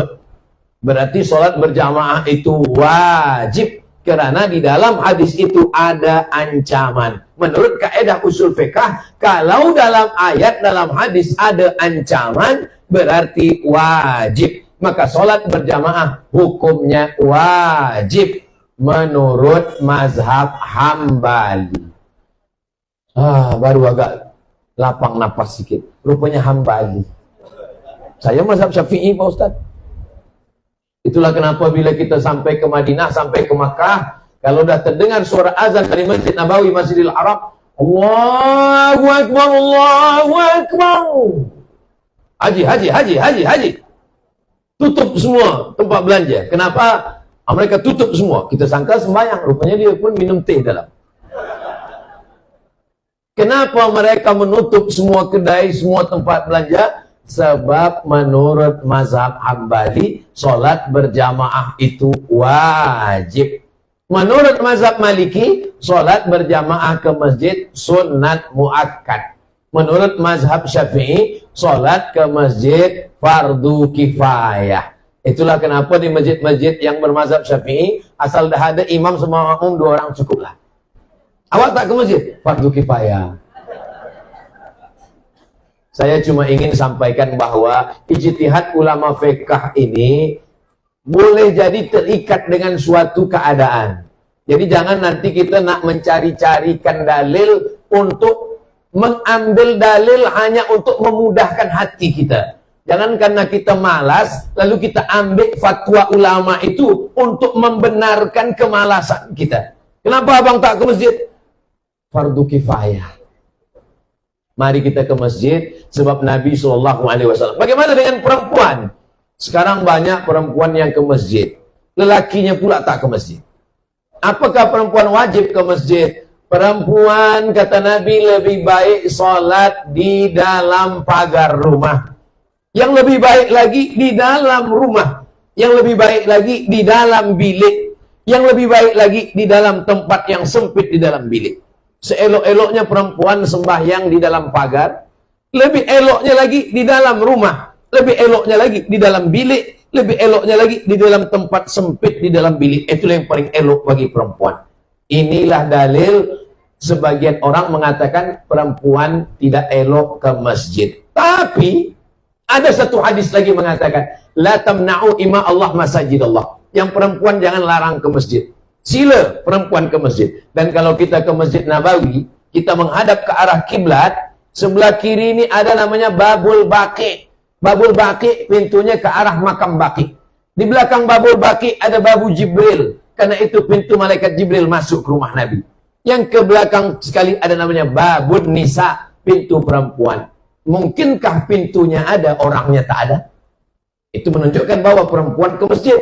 Berarti sholat berjamaah itu wajib. Karena di dalam hadis itu ada ancaman. Menurut kaidah usul fiqh, kalau dalam ayat, dalam hadis ada ancaman, berarti wajib. Maka sholat berjamaah hukumnya wajib. Menurut mazhab Hambali. Baru agak lapang napas sedikit. Rupanya Hambali. Saya mazhab Syafi'i, Pak Ustaz. Itulah kenapa bila kita sampai ke Madinah, sampai ke Makkah, kalau dah terdengar suara azan dari Masjid Nabawi, Masjidil Haram, Allahu Akbar, Allahu Akbar. Haji, haji, haji, haji, haji. Tutup semua tempat belanja. Kenapa? Mereka tutup semua. Kita sangka sembahyang. Rupanya dia pun minum teh dalam. Kenapa mereka menutup semua kedai, semua tempat belanja? Sebab menurut mazhab Hambali, sholat berjamaah itu wajib. Menurut mazhab Maliki, sholat berjamaah ke masjid sunat muakkad. Menurut mazhab Syafi'i, sholat ke masjid fardu kifayah. Itulah kenapa di masjid-masjid yang bermazhab Syafi'i, asal dah ada imam sama makmum 2 orang cukuplah. Awak tak ke masjid? Fardu kifayah. Saya cuma ingin sampaikan bahwa ijtihad ulama fiqh ini boleh jadi terikat dengan suatu keadaan. Jadi jangan nanti kita nak mencari-carikan dalil untuk mengambil dalil hanya untuk memudahkan hati kita. Jangan karena kita malas, lalu kita ambil fatwa ulama itu untuk membenarkan kemalasan kita. Kenapa abang tak ke masjid? Fardu kifayah. Mari kita ke masjid, sebab Nabi SAW. Bagaimana dengan perempuan? Sekarang banyak perempuan yang ke masjid. Lelakinya pula tak ke masjid. Apakah perempuan wajib ke masjid? Perempuan, kata Nabi, lebih baik sholat di dalam pagar rumah. Yang lebih baik lagi di dalam rumah. Yang lebih baik lagi di dalam bilik. Yang lebih baik lagi di dalam tempat yang sempit di dalam bilik. Seelok-eloknya perempuan sembahyang di dalam pagar. Lebih eloknya lagi di dalam rumah. Lebih eloknya lagi di dalam bilik. Lebih eloknya lagi di dalam tempat sempit di dalam bilik. Itulah yang paling elok bagi perempuan. Inilah dalil sebagian orang mengatakan perempuan tidak elok ke masjid. Tapi ada satu hadis lagi mengatakan, la tamna'u ima Allah masajid Allah. Yang perempuan jangan larang ke masjid. Sila perempuan ke masjid. Dan kalau kita ke Masjid Nabawi, kita menghadap ke arah kiblat, sebelah kiri ini ada namanya Babul Baqi. Babul Baqi pintunya ke arah makam Baqi. Di belakang Babul Baqi ada Babu Jibril. Karena itu pintu malaikat Jibril masuk ke rumah Nabi. Yang ke belakang sekali ada namanya Babun Nisa, pintu perempuan. Mungkinkah pintunya ada, orangnya tak ada? Itu menunjukkan bahwa perempuan ke masjid.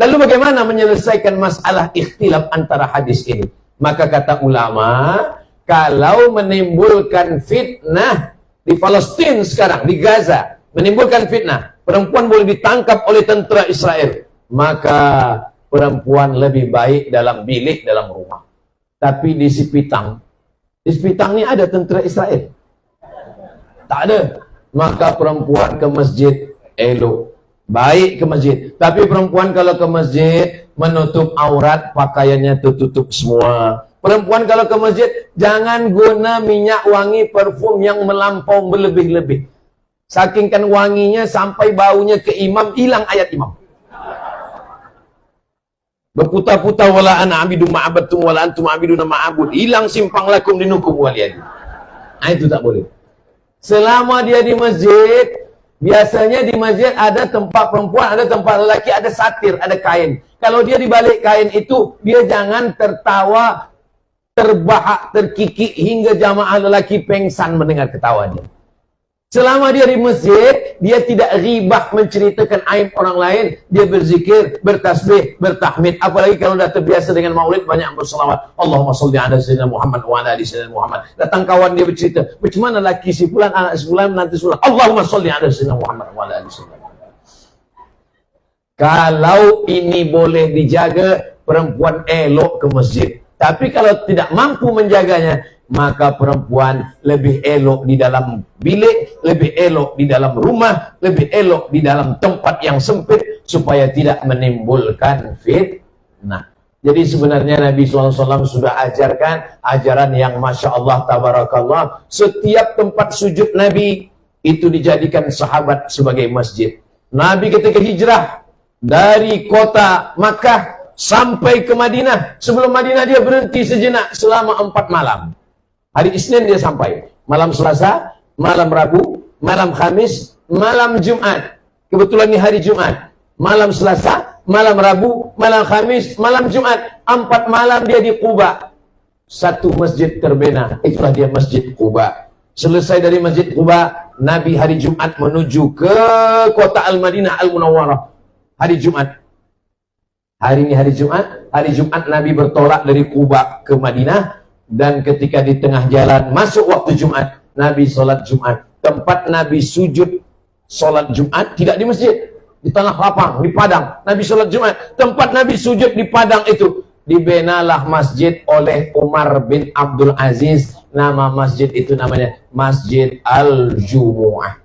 Lalu bagaimana menyelesaikan masalah ikhtilaf antara hadis ini? Maka kata ulama, kalau menimbulkan fitnah di Palestina sekarang, di Gaza, menimbulkan fitnah, perempuan boleh ditangkap oleh tentara Israel, maka perempuan lebih baik dalam bilik, dalam rumah. Tapi di Sipitang ini ada tentara Israel? Tak ada. Maka perempuan ke masjid elok. Baik ke masjid. Tapi perempuan kalau ke masjid menutup aurat, pakaiannya tutup semua. Perempuan kalau ke masjid jangan guna minyak wangi parfum yang melampau berlebih-lebih. Saking kan wanginya sampai baunya ke imam, hilang ayat imam. Berputar-putar wala ana abidu ma'abattum wala antum abiduna ma'abud. Hilang simpang lakum dinukum waliyadi. Nah, itu tak boleh. Selama dia di masjid, biasanya di masjid ada tempat perempuan, ada tempat lelaki, ada satir, ada kain. Kalau dia di balik kain itu, dia jangan tertawa, terbahak, terkikik hingga jamaah lelaki pengsan mendengar ketawa dia. Selama dia di masjid, dia tidak ribah menceritakan aib orang lain. Dia berzikir, bertasbih, bertahmid. Apalagi kalau dah terbiasa dengan maulid, banyak berselawat. Allahumma salli ala sayyidina Muhammad wa ala ali sayyidina Muhammad. Datang kawan dia bercerita, bagaimana laki si fulan, anak si fulan, nanti fulan. Allahumma salli ala sayyidina Muhammad wa ala ali sayyidina Muhammad. Kalau ini boleh dijaga, perempuan elok ke masjid. Tapi kalau tidak mampu menjaganya, maka perempuan lebih elok di dalam bilik, lebih elok di dalam rumah, lebih elok di dalam tempat yang sempit, supaya tidak menimbulkan fitnah. Jadi sebenarnya Nabi SAW sudah ajarkan ajaran yang Masya Allah, Tabarakallah. Setiap tempat sujud Nabi itu dijadikan sahabat sebagai masjid. Nabi ketika hijrah dari kota Makkah sampai ke Madinah, sebelum Madinah dia berhenti sejenak selama 4 malam. Hari Isnin dia sampai, malam Selasa, malam Rabu, malam Khamis, malam Jumat. Kebetulan ini hari Jumat. Malam Selasa, malam Rabu, malam Khamis, malam Jumat. 4 malam dia di Quba. Satu masjid terbina, itulah dia Masjid Quba. Selesai dari Masjid Quba, Nabi hari Jumat menuju ke kota Al-Madinah Al-Munawwarah. Hari Jumat. Hari ini hari Jumat Nabi bertolak dari Quba ke Madinah. Dan ketika di tengah jalan masuk waktu Jumat, Nabi sholat Jumat. Tempat Nabi sujud sholat Jumat tidak di masjid, di tanah lapang, di padang. Nabi sholat Jumat. Tempat Nabi sujud di padang itu dibenalah masjid oleh Umar bin Abdul Aziz. Nama masjid itu namanya Masjid Al-Jumu'ah.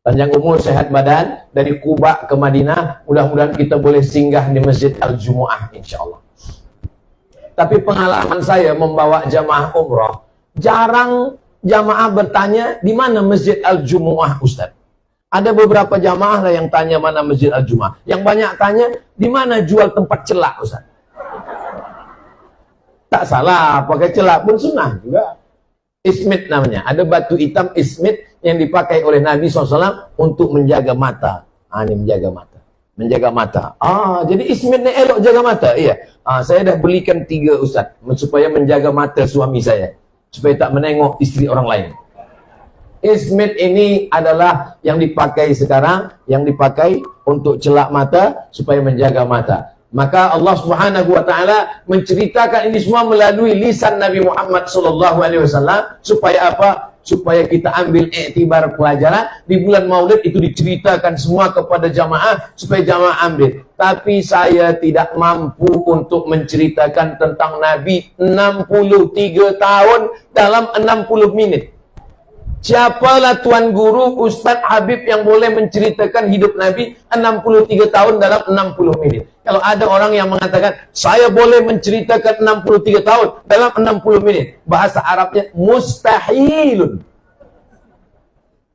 Panjang umur, sehat badan, dari Quba ke Madinah. Mudah-mudahan kita boleh singgah di Masjid Al-Jumu'ah insyaallah. Tapi pengalaman saya membawa jamaah umrah, jarang jamaah bertanya di mana Masjid Al-Jumu'ah, Ustaz. Ada beberapa jamaah lah yang tanya mana Masjid Al-Jumu'ah. Yang banyak tanya di mana jual tempat celak, Ustaz. Tak salah, pakai celak pun sunnah juga. Ismit namanya. Ada batu hitam ismit yang dipakai oleh Nabi SAW untuk menjaga mata. Ini menjaga mata. Menjaga mata. Jadi ismit ni elok jaga mata. Iya. Saya dah belikan 3, Ustaz, supaya menjaga mata suami saya, supaya tak menengok istri orang lain. Ismit ini adalah yang dipakai sekarang, yang dipakai untuk celak mata supaya menjaga mata. Maka Allah Subhanahu wa taala menceritakan ini semua melalui lisan Nabi Muhammad sallallahu alaihi wasallam supaya apa? supaya kita ambil iktibar pelajaran. Di bulan Maulid itu diceritakan semua kepada jamaah supaya jamaah ambil. Tapi saya tidak mampu untuk menceritakan tentang Nabi 63 tahun dalam 60 menit. Siapalah Tuan Guru Ustadz Habib yang boleh menceritakan hidup Nabi 63 tahun dalam 60 menit? Kalau ada orang yang mengatakan, saya boleh menceritakan 63 tahun dalam 60 menit. Bahasa Arabnya mustahilun.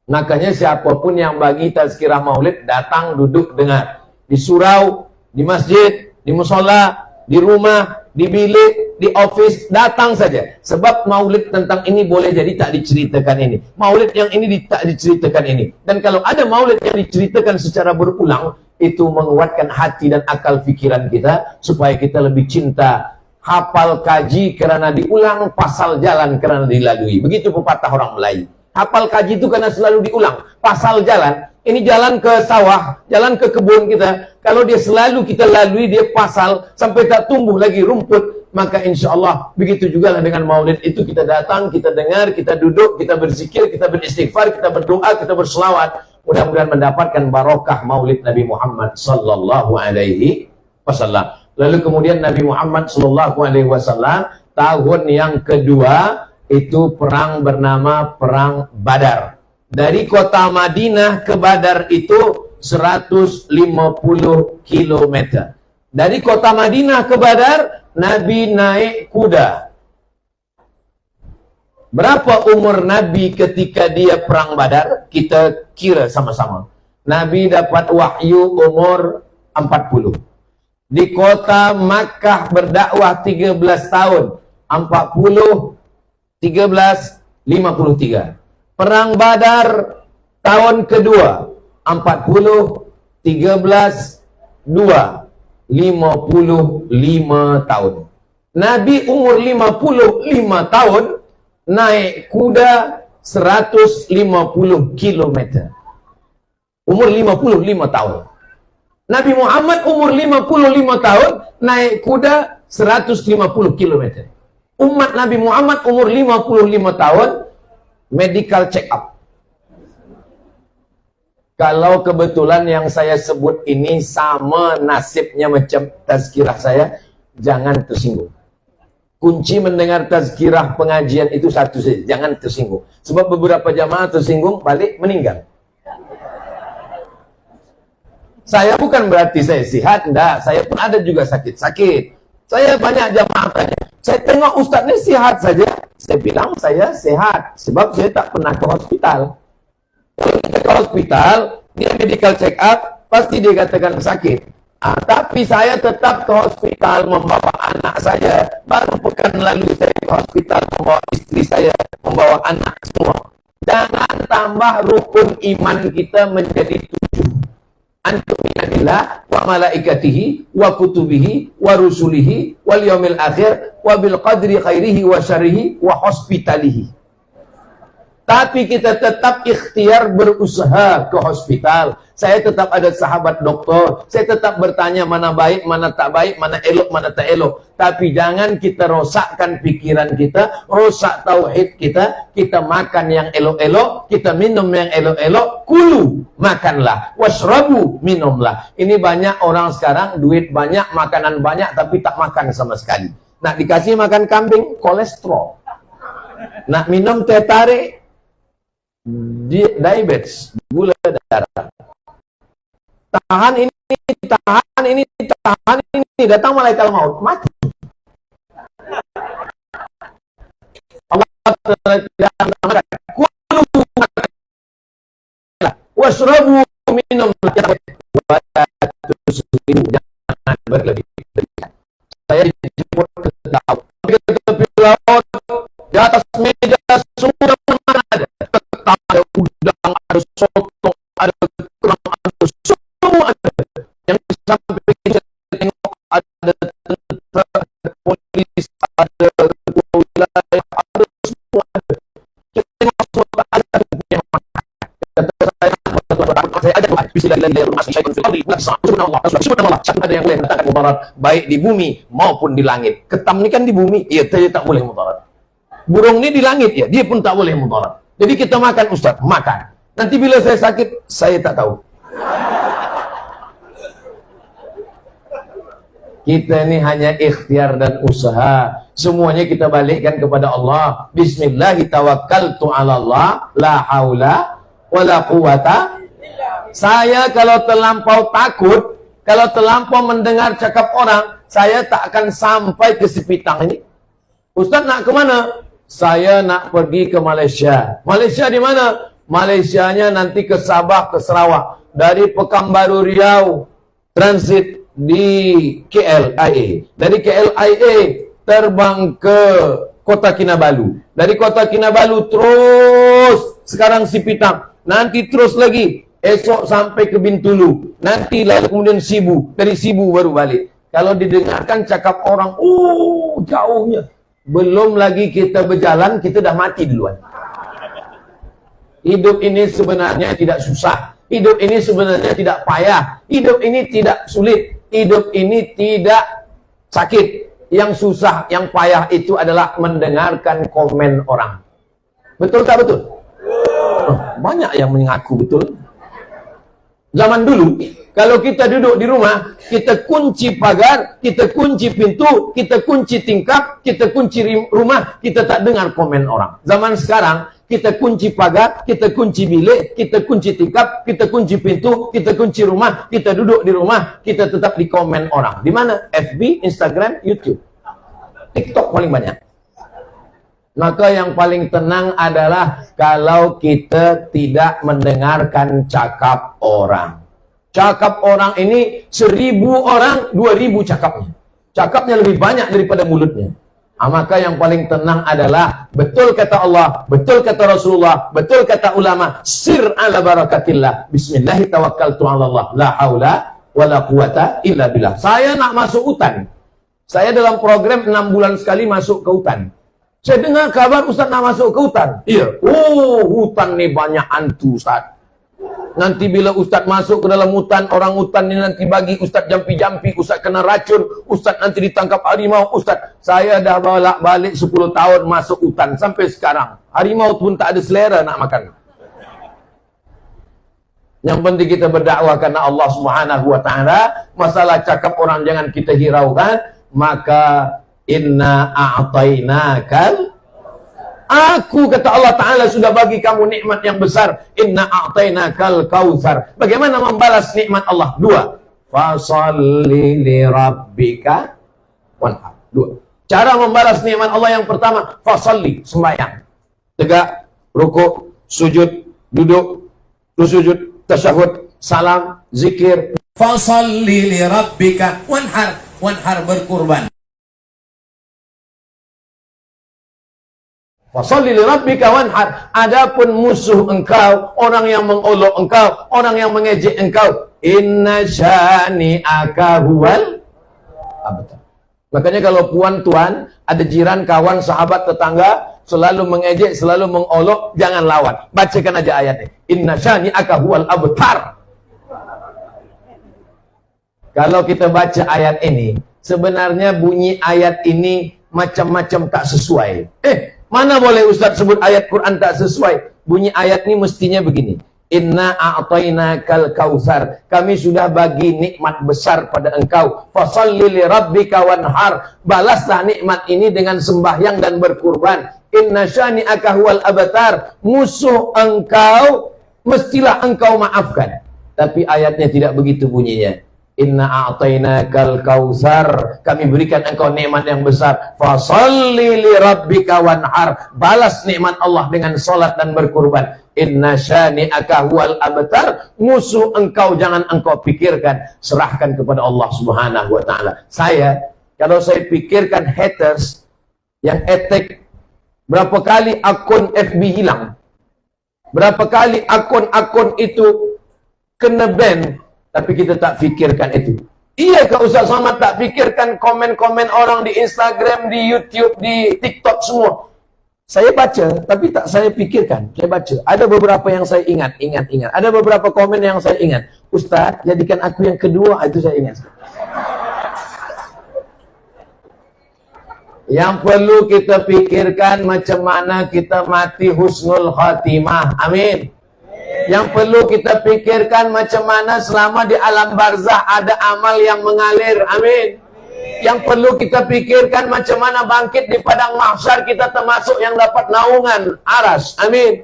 Makanya siapapun yang bagi tazkirah maulid, datang duduk dengar. Di surau, di masjid, di musola, di rumah, di bilik, di office, datang saja. Sebab maulid tentang ini boleh jadi tak diceritakan ini. Maulid yang ini tak diceritakan ini. Dan kalau ada maulid yang diceritakan secara berulang, itu menguatkan hati dan akal pikiran kita, supaya kita lebih cinta. Hafal kaji kerana diulang, pasal jalan kerana dilalui. Begitu pepatah orang Melayu. Hafal kaji itu karena selalu diulang. Pasal jalan, ini jalan ke sawah, jalan ke kebun kita. Kalau dia selalu kita lalui, dia pasal sampai tak tumbuh lagi rumput, maka insya Allah begitu juga lah dengan maulid itu. Kita datang, kita dengar, kita duduk, kita berzikir, kita beristighfar, kita berdoa, kita berselawat. Mudah-mudahan mendapatkan barokah maulid Nabi Muhammad sallallahu alaihi wasallam. Lalu kemudian Nabi Muhammad sallallahu alaihi wasallam tahun yang kedua itu perang bernama Perang Badar. Dari kota Madinah ke Badar itu 150 km. Dari kota Madinah ke Badar, Nabi naik kuda. Berapa umur Nabi ketika dia perang Badar? Kita kira sama-sama. Nabi dapat wahyu umur 40. Di kota Makkah berdakwah 13 tahun. 40, 13, 53. Perang Badar tahun kedua 40, 13, 2, 55 tahun. Nabi umur 55 tahun naik kuda 150 km. Umur 55 tahun. Nabi Muhammad umur 55 tahun naik kuda 150 km. Umat Nabi Muhammad umur 55 tahun medical check up. Kalau kebetulan yang saya sebut ini sama nasibnya macam tazkirah saya, jangan tersinggung. Kunci mendengar tazkirah pengajian itu satu saja, jangan tersinggung. Sebab beberapa jamaah tersinggung, balik meninggal. Saya bukan berarti saya sehat, enggak. Saya pun ada juga sakit-sakit. Saya banyak jamaah tanya, saya tengok ustaz ini sehat saja. Saya bilang saya sehat, sebab saya tak pernah ke hospital. Kalau kita ke hospital, dia medical check up, pasti dia katakan sakit. Tapi saya tetap ke hospital membawa anak saya. Baru pekan lalu saya ke hospital membawa istri saya, membawa anak semua. Jangan tambah rukun iman kita menjadi 7. Antum minallah wa malaikatihi wa kutubihi wa rusulihi wal yaumil akhir wa bil qadri khairihi wa syarrihi wa hospitalihi. Tapi kita tetap ikhtiar berusaha ke hospital. Saya tetap ada sahabat doktor. Saya tetap bertanya mana baik, mana tak baik, mana elok, mana tak elok. Tapi jangan kita rosakkan pikiran kita, rosak tauhid kita. Kita makan yang elok-elok, kita minum yang elok-elok. Kulu, makanlah. Wasrabu, minumlah. Ini banyak orang sekarang, duit banyak, makanan banyak, tapi tak makan sama sekali. Nak dikasih makan kambing, kolesterol. Nak minum teh tarik, diabetes, gula darah. Tahan ini, datang malaikat maut, mati. Allah tidak mengatakan, kulu wasrabu minum, jangan berlebih-lebihan. Saya dijemput ke tepi laut, di atas meja semua mana ada. Ada udang, ada sotong, ada kerang, ada semua ada. Yang sampai kita tengok ada tentera, ada polis, ada wilayah, ada semua ada. Kita tengok semua ada punya makan. Kata saya ajak Bismillahirrahmanirrahim. Ada yang boleh mendatangkan mudarat baik di bumi maupun di langit. Ketam ini kan di bumi, ya dia tak boleh mudarat. Burung ini di langit, ya dia pun tak boleh mudarat. Jadi kita makan Ustaz, makan. Nanti bila saya sakit, saya tak tahu. Kita ini hanya ikhtiar dan usaha. Semuanya kita balikkan kepada Allah. Bismillahirrahmanirrahim. La haula wala quwata. Saya kalau terlampau takut, kalau terlampau mendengar cakap orang, saya tak akan sampai ke Sipitang ini. Ustaz nak ke mana? Saya nak pergi ke Malaysia. Malaysia di mana? Malaysianya nanti ke Sabah, ke Sarawak. Dari Pekanbaru Riau, transit di KLIA. Dari KLIA terbang ke Kota Kinabalu. Dari Kota Kinabalu terus sekarang Sipitang. Nanti terus lagi esok sampai ke Bintulu. Nanti lalu kemudian Sibu. Dari Sibu baru balik. Kalau didengarkan cakap orang, jauhnya. Belum lagi kita berjalan, kita dah mati duluan. Hidup ini sebenarnya tidak susah. Hidup ini sebenarnya tidak payah. Hidup ini tidak sulit. Hidup ini tidak sakit. Yang susah, yang payah itu adalah mendengarkan komen orang. Betul tak betul? Banyak yang mengaku betul. Zaman dulu, kalau kita duduk di rumah, kita kunci pagar, kita kunci pintu, kita kunci tingkap, kita kunci rumah, kita tak dengar komen orang. Zaman sekarang, kita kunci pagar, kita kunci bilik, kita kunci tingkap, kita kunci pintu, kita kunci rumah, kita duduk di rumah, kita tetap di komen orang. Di mana? FB, Instagram, YouTube. TikTok paling banyak. Maka yang paling tenang adalah kalau kita tidak mendengarkan cakap orang. Cakap orang ini 1000 orang, 2000 cakapnya. Cakapnya lebih banyak daripada mulutnya. Maka yang paling tenang adalah betul kata Allah, betul kata Rasulullah, betul kata ulama, sir ala barakatillah. Bismillahirrahmanirrahim. La haula wala quwata illa billah. Saya nak masuk hutan. Saya dalam program 6 bulan sekali masuk ke hutan. Saya dengar kabar Ustaz nak masuk ke hutan. Iya. Hutan ni banyak hantu Ustaz. Nanti bila Ustaz masuk ke dalam hutan, orang hutan ni nanti bagi Ustaz jampi-jampi, Ustaz kena racun, Ustaz nanti ditangkap harimau. Ustaz, saya dah balik 10 tahun masuk hutan sampai sekarang. Harimau pun tak ada selera nak makan. Yang penting kita berdakwah karena Allah Subhanahu wa taala. Masalah cakap orang jangan kita hiraukan. Maka inna a'tainakal, aku kata Allah Ta'ala sudah bagi kamu nikmat yang besar. Inna a'tainakal kautsar. Bagaimana membalas nikmat Allah? 2. Fasalli li rabbika wanhar. 2. Cara membalas nikmat Allah yang pertama, fasalli, sembahyang. Tegak, rukuk, sujud, duduk, sujud, tasyahud, salam, zikir. Fasalli li rabbika wanhar. Wanhar, berkurban. Fasalli li rabbika wanhar. Adapun musuh engkau, orang yang mengolok engkau, orang yang mengejek engkau, inna syani'aka huwal abtar. Makanya kalau puan tuan, ada jiran, kawan, sahabat, tetangga selalu mengejek, selalu mengolok, jangan lawan. Bacakan aja ayatnya. Inna syani'aka huwal abtar. Kalau kita baca ayat ini, sebenarnya bunyi ayat ini macam-macam tak sesuai. Mana boleh Ustaz sebut ayat Quran tak sesuai? Bunyi ayat ini mestinya begini. Inna a'tainakal kautsar. Kami sudah bagi nikmat besar pada engkau. Fasalli li rabbika wanhar. Balaslah nikmat ini dengan sembahyang dan berkurban. Inna syani'aka huwal abtar. Musuh engkau mestilah engkau maafkan. Tapi ayatnya tidak begitu bunyinya. Inna a'tainakal kautsar. Kami berikan engkau nikmat yang besar. Fasalli li rabbika wanhar. Balas nikmat Allah dengan salat dan berkurban. Inna syani'aka huwal abtar. Musuh engkau jangan engkau pikirkan, serahkan kepada Allah Subhanahu wa taala. Kalau saya pikirkan haters yang attack, berapa kali akun FB hilang? Berapa kali akun-akun itu kena ban? Tapi kita tak fikirkan itu. Iya ke Ustaz Somad tak fikirkan komen-komen orang di Instagram, di YouTube, di TikTok semua? Saya baca, tapi tak saya pikirkan. Saya baca. Ada beberapa yang saya ingat. Ada beberapa komen yang saya ingat. Ustaz, jadikan aku yang kedua, itu saya ingat. Yang perlu kita pikirkan macam mana kita mati husnul khatimah. Amin. Yang perlu kita pikirkan macam mana selama di alam barzah ada amal yang mengalir. Amin. Yang perlu kita pikirkan macam mana bangkit di padang mahsyar kita termasuk yang dapat naungan aras. Amin.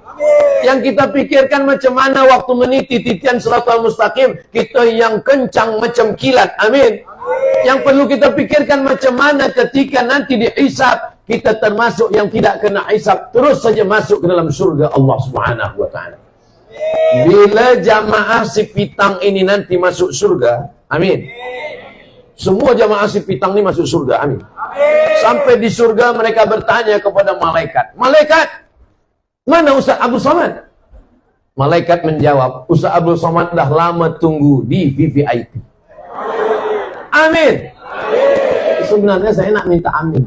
Yang kita pikirkan macam mana waktu meniti titian siratal mustaqim kita yang kencang macam kilat. Amin. Yang perlu kita pikirkan macam mana ketika nanti dihisab kita termasuk yang tidak kena hisab terus saja masuk ke dalam surga Allah Subhanahu wa taala. Bila jamaah si pitang ini nanti masuk surga, amin. Semua jamaah si pitang ini masuk surga, amin. Sampai di surga mereka bertanya kepada malaikat, malaikat, mana Ustaz Abdul Somad? Malaikat menjawab, Ustaz Abdul Somad dah lama tunggu di VVIP. Amin. Sebenarnya saya nak minta amin.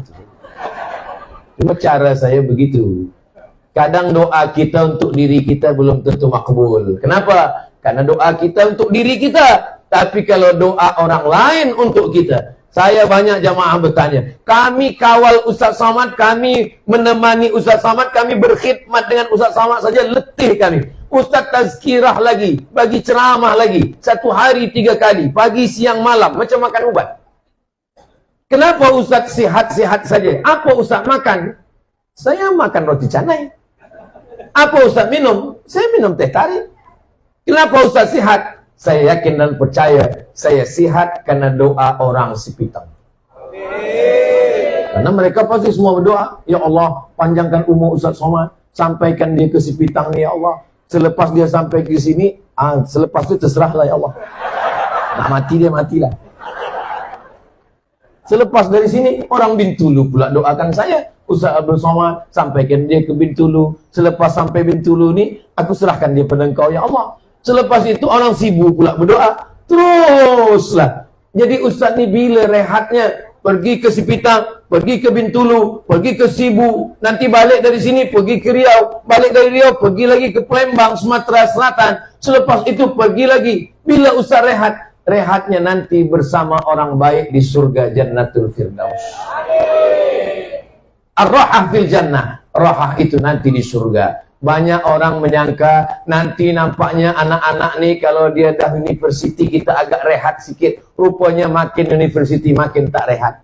Cuma cara saya begitu. Kadang doa kita untuk diri kita belum tentu makbul. Kenapa? Karena doa kita untuk diri kita. Tapi kalau doa orang lain untuk kita. Saya banyak jamaah bertanya, kami kawal Ustaz Somad, kami menemani Ustaz Somad, kami berkhidmat dengan Ustaz Somad saja, letih kami. Ustaz tazkirah lagi, bagi ceramah lagi, 1 hari 3 kali, pagi, siang, malam, macam makan ubat. Kenapa Ustaz sihat-sihat saja? Apa Ustaz makan? Saya makan roti canai. Apa Ustaz minum? Saya minum teh tarik. Kenapa Ustaz sihat? Saya yakin dan percaya saya sihat karena doa orang Sipitang. Karena mereka pasti semua berdoa, ya Allah, panjangkan umur Ustaz Somad, sampaikan dia ke Sipitang ni ya Allah. Selepas dia sampai ke sini, selepas itu terserahlah ya Allah. Nak mati dia matilah. Selepas dari sini, orang Bintulu pula doakan saya, Ustaz Abdul Somad, sampaikan dia ke Bintulu. Selepas sampai Bintulu ni, aku serahkan dia pada Engkau ya Allah. Selepas itu orang Sibu pula berdoa. Teruslah. Jadi Ustaz ni bila rehatnya, pergi ke Sipitang, pergi ke Bintulu, pergi ke Sibu, nanti balik dari sini pergi ke Riau, balik dari Riau pergi lagi ke Palembang, Sumatera Selatan. Selepas itu pergi lagi. Bila Ustaz rehat, rehatnya nanti bersama orang baik di surga Jannatul Firdaus. Ar-rahah fil jannah. Rahah itu nanti di surga. Banyak orang menyangka nanti nampaknya anak-anak nih kalau dia dah universiti kita agak rehat sikit. Rupanya makin universiti makin tak rehat.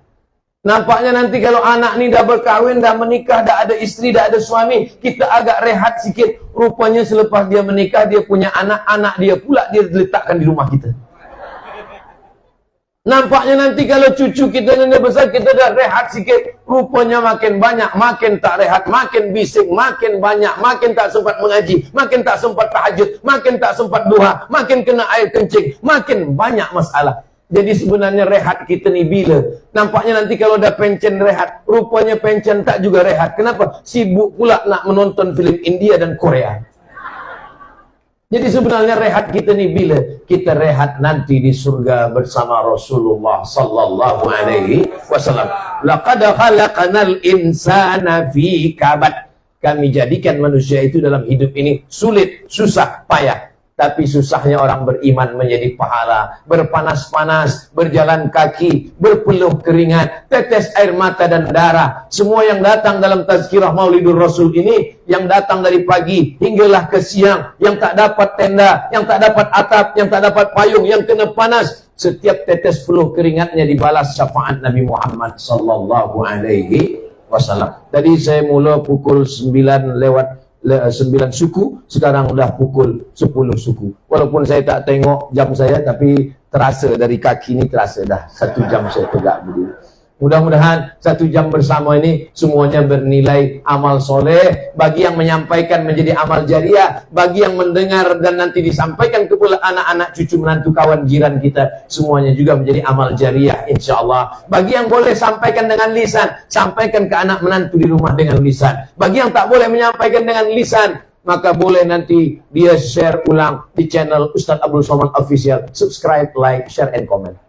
Nampaknya nanti kalau anak nih dah berkahwin, dah menikah, dah ada istri, dah ada suami, kita agak rehat sikit. Rupanya selepas dia menikah, dia punya anak-anak dia pula dia letakkan di rumah kita. Nampaknya nanti kalau cucu kita ni besar, kita dah rehat sikit. Rupanya makin banyak, makin tak rehat, makin bising, makin banyak, makin tak sempat mengaji, makin tak sempat tahajud, makin tak sempat duha, makin kena air kencing, makin banyak masalah. Jadi sebenarnya rehat kita ni bila? Nampaknya nanti kalau dah pencen rehat, rupanya pencen tak juga rehat. Kenapa? Sibuk pula nak menonton filem India dan Korea. Jadi sebenarnya rehat kita ni bila? Kita rehat nanti di surga bersama Rasulullah sallallahu alaihi wasallam. Laqad khalaqnal insana fi kabad. Kami jadikan manusia itu dalam hidup ini sulit, susah, payah. Tapi susahnya orang beriman menjadi pahala. Berpanas-panas, berjalan kaki, berpeluh keringat, tetes air mata dan darah. Semua yang datang dalam tazkirah Maulidur Rasul ini, yang datang dari pagi hinggalah ke siang, yang tak dapat tenda, yang tak dapat atap, yang tak dapat payung, yang kena panas, setiap tetes peluh keringatnya dibalas syafaat Nabi Muhammad sallallahu alaihi wasallam. Tadi saya mula pukul 9 lewat 9 suku, sekarang udah pukul 10 suku. Walaupun saya tak tengok jam saya, tapi terasa dari kaki ni terasa dah 1 jam saya tegak berdiri. Mudah-mudahan 1 jam bersama ini semuanya bernilai amal soleh. Bagi yang menyampaikan menjadi amal jariah, bagi yang mendengar dan nanti disampaikan kepada anak-anak, cucu, menantu, kawan, jiran kita, semuanya juga menjadi amal jariah insyaAllah. Bagi yang boleh sampaikan dengan lisan, sampaikan ke anak menantu di rumah dengan lisan. Bagi yang tak boleh menyampaikan dengan lisan, maka boleh nanti dia share ulang di channel Ustaz Abdul Somad Official. Subscribe, like, share, and comment.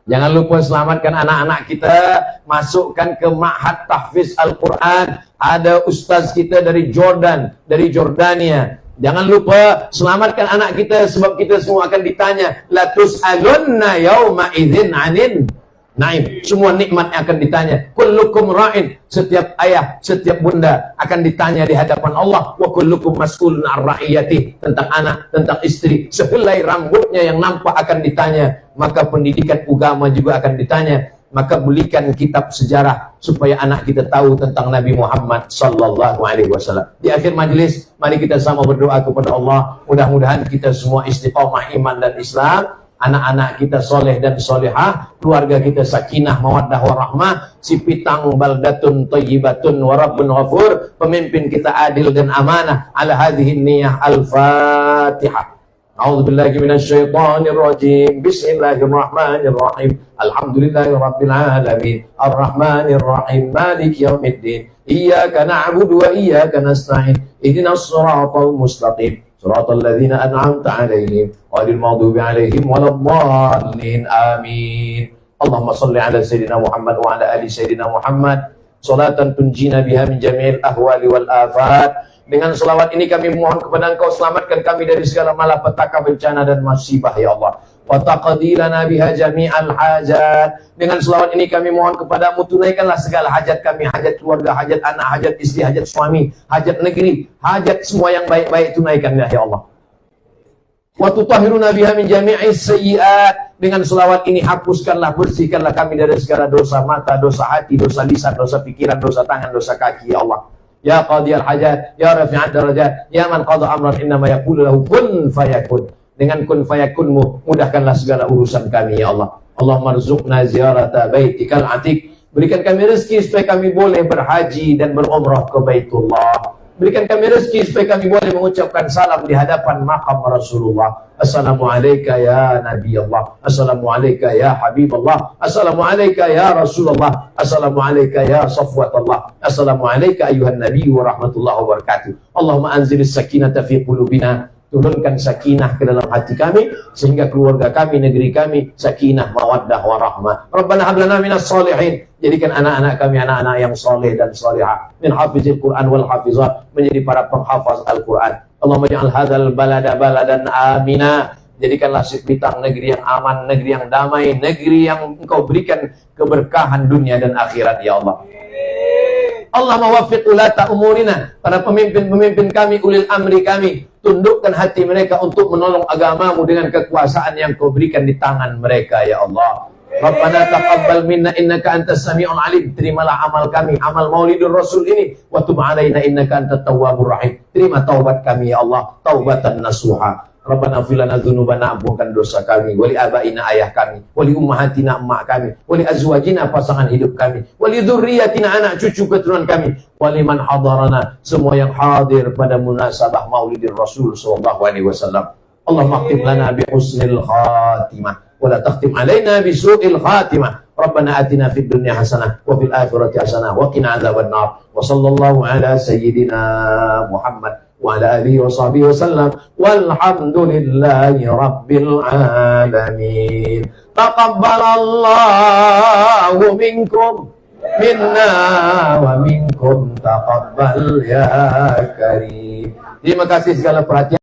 Jangan lupa selamatkan anak-anak kita, masukkan ke Ma'had Tahfiz Al-Quran. Ada ustaz kita dari Jordan, dari Jordania. Jangan lupa selamatkan anak kita, sebab kita semua akan ditanya. La tus'alunna yawma idzin 'anil Naim, semua nikmat akan ditanya. Kullukum ra'in, setiap ayah, setiap bunda akan ditanya di hadapan Allah. Wa kullukum mas'ulun an ra'iyati, tentang anak, tentang istri, sehelai rambutnya yang nampak akan ditanya. Maka pendidikan agama juga akan ditanya. Maka belikan kitab sejarah supaya anak kita tahu tentang Nabi Muhammad sallallahu alaihi wasallam. Di akhir majelis, mari kita sama berdoa kepada Allah. Mudah-mudahan kita semua istiqomah iman dan Islam. Anak-anak kita soleh dan solehah, keluarga kita sakinah, mawaddah, warahmah, si pitang baldatun thayyibatun wa rabbun ghafur, pemimpin kita adil dan amanah. Ala hadhihi niyah, al-Fatihah. A'udzubillahi minasyaitonir rajim. Bismillahirrahmanirrahim. Alhamdulillahirabbil alamin. Arrahmanir rahim. Maliki yaumiddin. Iyyaka na'budu wa iyyaka nasta'in. Ihdinas shiratal mustaqim. Shiratal ladzina an'amta 'alaihim ghairil maghdubi 'alaihim waladdallin. Amin. Allahumma shalli 'ala sayyidina Muhammad wa 'ala ali sayyidina Muhammad salatan tunjina biha min jami'il ahwali wal afat. Dengan selawat ini kami mohon kepada Engkau, selamatkan kami dari segala malapetaka, bencana dan musibah ya Allah. Wa taqdi lana biha jami'al hajat. Dengan selawat ini kami mohon kepadamu, tunaikanlah segala hajat kami, hajat keluarga, hajat anak, hajat istri, hajat suami, hajat negeri, hajat semua yang baik-baik, tunaikanlah ya Allah. Wa tutahhiruna biha min jami'is sayyi'at. Dengan selawat ini hapuskanlah, bersihkanlah kami dari segala dosa mata, dosa hati, dosa lisan, dosa pikiran, dosa tangan, dosa kaki ya Allah. Ya qadiyal hajat, ya rafi'ad darajat, ya man qada amran innama yaqulu lahu kun fayakun. Dengan kun fayakunmu, mudahkanlah segala urusan kami ya Allah. Allahumma rzuqna ziyarata baitikal atiq. Berikan kami rezeki supaya kami boleh berhaji dan berumrah ke Baitullah. Berikan kami rezeki supaya kami boleh mengucapkan salam di hadapan makam Rasulullah. Assalamualaikum ya Nabi Allah. Assalamualaikum ya Habib Allah. Assalamualaikum ya Rasulullah. Assalamualaikum ya Safwatullah. Assalamualaikum ayuhan Nabi wa rahmatullahi wa barakatuh. Allahumma anzilis sakinata fi qulubina. Turunkan sakinah ke dalam hati kami, sehingga keluarga kami, negeri kami, sakinah, mawaddah, warahmah. Rabbana hablana minas solihin. Jadikan anak-anak kami anak-anak yang soleh dan solehah. Min hafizil Quran wal hafizat. Menjadi para penghafaz Al-Quran. Allahumma ja'al hadzal balada baladan amina. Jadikanlah Sipitang negeri yang aman, negeri yang damai, negeri yang Engkau berikan keberkahan dunia dan akhirat ya Allah. Allah mawaffiq ulata umurina, para pemimpin-pemimpin kami, ulil amri kami, tundukkan hati mereka untuk menolong agamamu dengan kekuasaan yang Kau berikan di tangan mereka ya Allah. Rabbana taqabbal minna innaka antas sami'ul alim. Terimalah amal kami, amal Maulidur Rasul ini. Wa tub 'alaina innaka antat tawwabur rahim. Terima taubat kami ya Allah, taubatan nasuha. Rabbana ighfir lana dzunubana, ampunkan dosa kami, wali abaina ayah kami, wali ummahatina emak kami, wali azwajina pasangan hidup kami, wali dzurriyyatina anak cucu keturunan kami, wali man hadarana, semua yang hadir pada munasabah Maulidir Rasul sallallahu alaihi wasallam. Allahumma khtim lana bi husnil khatimah wa la takhtim alaina bi su'il khatimah. Rabbana atina fid dunya hasanah wa fil akhirati hasanah wa qina adzabannar. Wa sallallahu ala sayyidina Muhammad wa ala alihi wa sahbihi wasallam walhamdulillahi rabbil alamin. Taqabbalallahu minkum minna wa minkum taqabbal ya karim. Terima kasih segala perhatian.